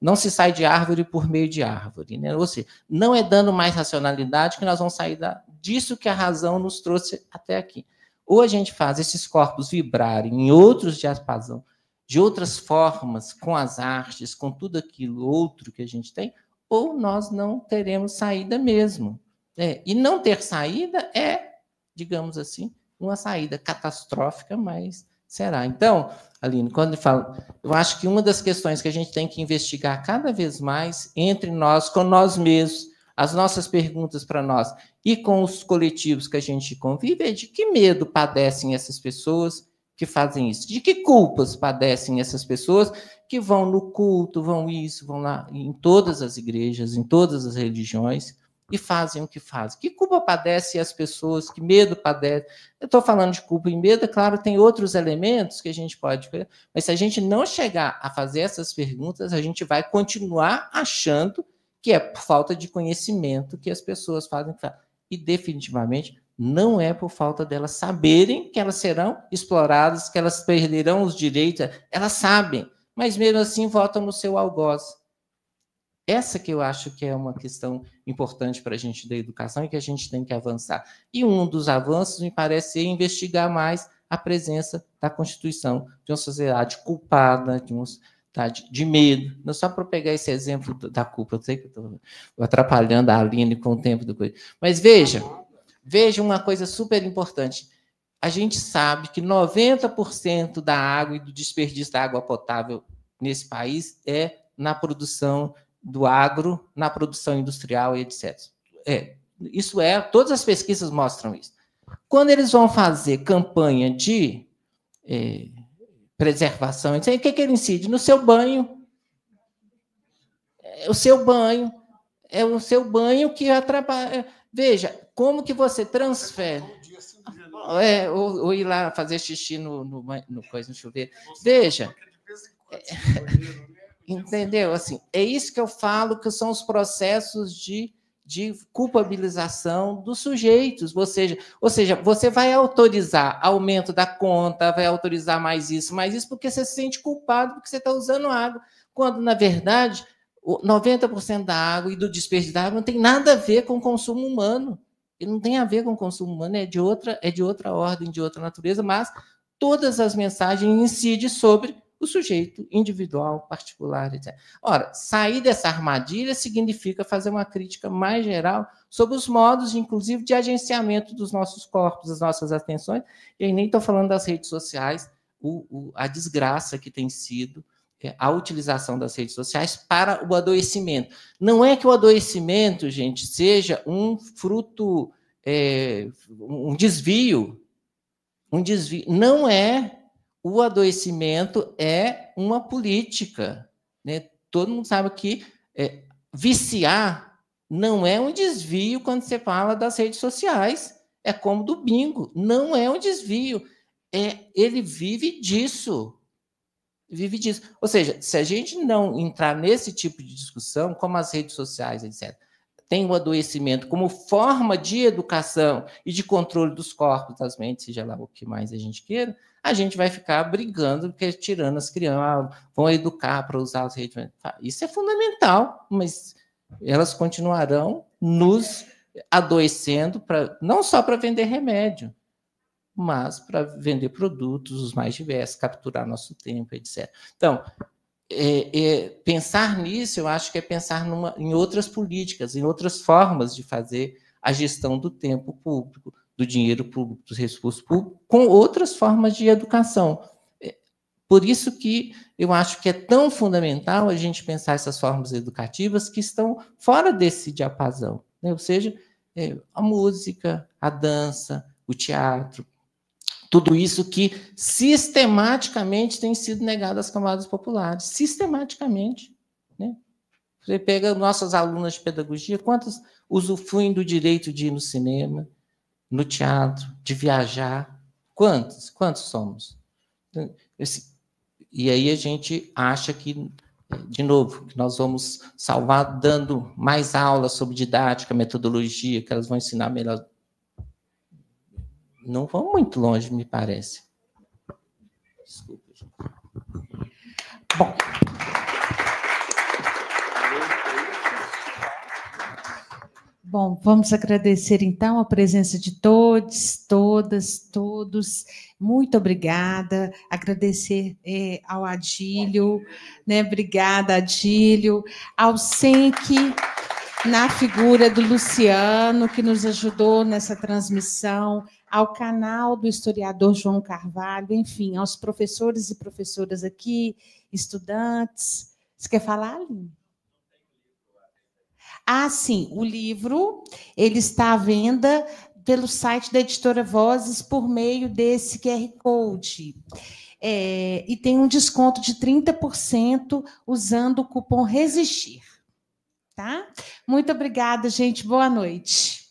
não se sai de árvore por meio de árvore, né? Ou seja, não é dando mais racionalidade que nós vamos sair disso que a razão nos trouxe até aqui. Ou a gente faz esses corpos vibrarem em outros diapasão, de outras formas, com as artes, com tudo aquilo outro que a gente tem, ou nós não teremos saída mesmo. E não ter saída é, digamos assim, uma saída catastrófica, mas será. Então, Aline, quando eu falo, eu acho que uma das questões que a gente tem que investigar cada vez mais entre nós, com nós mesmos, as nossas perguntas para nós e com os coletivos que a gente convive, é de que medo padecem essas pessoas que fazem isso? De que culpas padecem essas pessoas que vão no culto, vão lá em todas as igrejas, em todas as religiões, e fazem o que fazem? Que culpa padecem as pessoas? Que medo padecem? Eu estou falando de culpa e medo, é claro, tem outros elementos que a gente pode ver, mas se a gente não chegar a fazer essas perguntas, a gente vai continuar achando que é por falta de conhecimento que as pessoas fazem. E definitivamente não é por falta delas saberem que elas serão exploradas, que elas perderão os direitos. Elas sabem, mas mesmo assim votam no seu algoz. Essa que eu acho que é uma questão importante para a gente da educação e que a gente tem que avançar. E um dos avanços, me parece, é investigar mais a presença da Constituição de uma sociedade culpada, de uma sociedade de medo. Não só para pegar esse exemplo da culpa, eu sei que estou atrapalhando a Aline com o tempo do coisa. Mas veja uma coisa super importante. A gente sabe que 90% da água e do desperdício da água potável nesse país é na produção do agro, na produção industrial e etc. Todas as pesquisas mostram isso. Quando eles vão fazer campanha de preservação, o que ele incide? No seu banho. O seu banho. É o seu banho que atrapalha. Veja, como que você transfere... ou ir lá fazer xixi no chuveiro. Veja... Entendeu? Assim, é isso que eu falo, que são os processos de de culpabilização dos sujeitos. Ou seja, você vai autorizar aumento da conta, vai autorizar mais isso, porque você se sente culpado porque você está usando água, quando, na verdade, 90% da água e do desperdício da água não tem nada a ver com o consumo humano. Ele não tem a ver com o consumo humano, é de outra ordem, de outra natureza, mas todas as mensagens incidem sobre o sujeito individual, particular, etc. Ora, sair dessa armadilha significa fazer uma crítica mais geral sobre os modos, inclusive, de agenciamento dos nossos corpos, das nossas atenções, e aí nem estou falando das redes sociais, a desgraça que tem sido a utilização das redes sociais para o adoecimento. Não é que o adoecimento, gente, seja um fruto, um desvio. Não é. O adoecimento é uma política, né? Todo mundo sabe que viciar não é um desvio quando você fala das redes sociais. É como do bingo. Não é um desvio. Ele vive disso. Vive disso. Ou seja, se a gente não entrar nesse tipo de discussão, como as redes sociais, etc., tem o adoecimento como forma de educação e de controle dos corpos, das mentes, seja lá o que mais a gente queira, a gente vai ficar brigando, tirando as crianças, vão educar para usar as redes. Isso é fundamental, mas elas continuarão nos adoecendo, não só para vender remédio, mas para vender produtos os mais diversos, capturar nosso tempo, etc. Então, pensar nisso, eu acho que é pensar em outras políticas, em outras formas de fazer a gestão do tempo público, do dinheiro público, dos recursos públicos, com outras formas de educação. Por isso que eu acho que é tão fundamental a gente pensar essas formas educativas que estão fora desse diapasão, né? Ou seja, a música, a dança, o teatro, tudo isso que sistematicamente tem sido negado às camadas populares. Sistematicamente, né? Você pega nossas alunas de pedagogia, quantas usufruem do direito de ir no cinema, no teatro, de viajar? Quantos? Quantos somos? E aí a gente acha que, de novo, que nós vamos salvar dando mais aulas sobre didática, metodologia, que elas vão ensinar melhor. Não vão muito longe, me parece. Desculpa, gente. Bom. Bom, vamos agradecer, então, a presença de todos, todas, todos. Muito obrigada. Agradecer ao Adílio, né? Obrigada, Adílio. Ao SENC, na figura do Luciano, que nos ajudou nessa transmissão, ao canal do historiador João Carvalho, enfim, aos professores e professoras aqui, estudantes. Você quer falar, Aline? Ah, sim, o livro ele está à venda pelo site da Editora Vozes por meio desse QR Code. E tem um desconto de 30% usando o cupom RESISTIR. Tá? Muito obrigada, gente. Boa noite.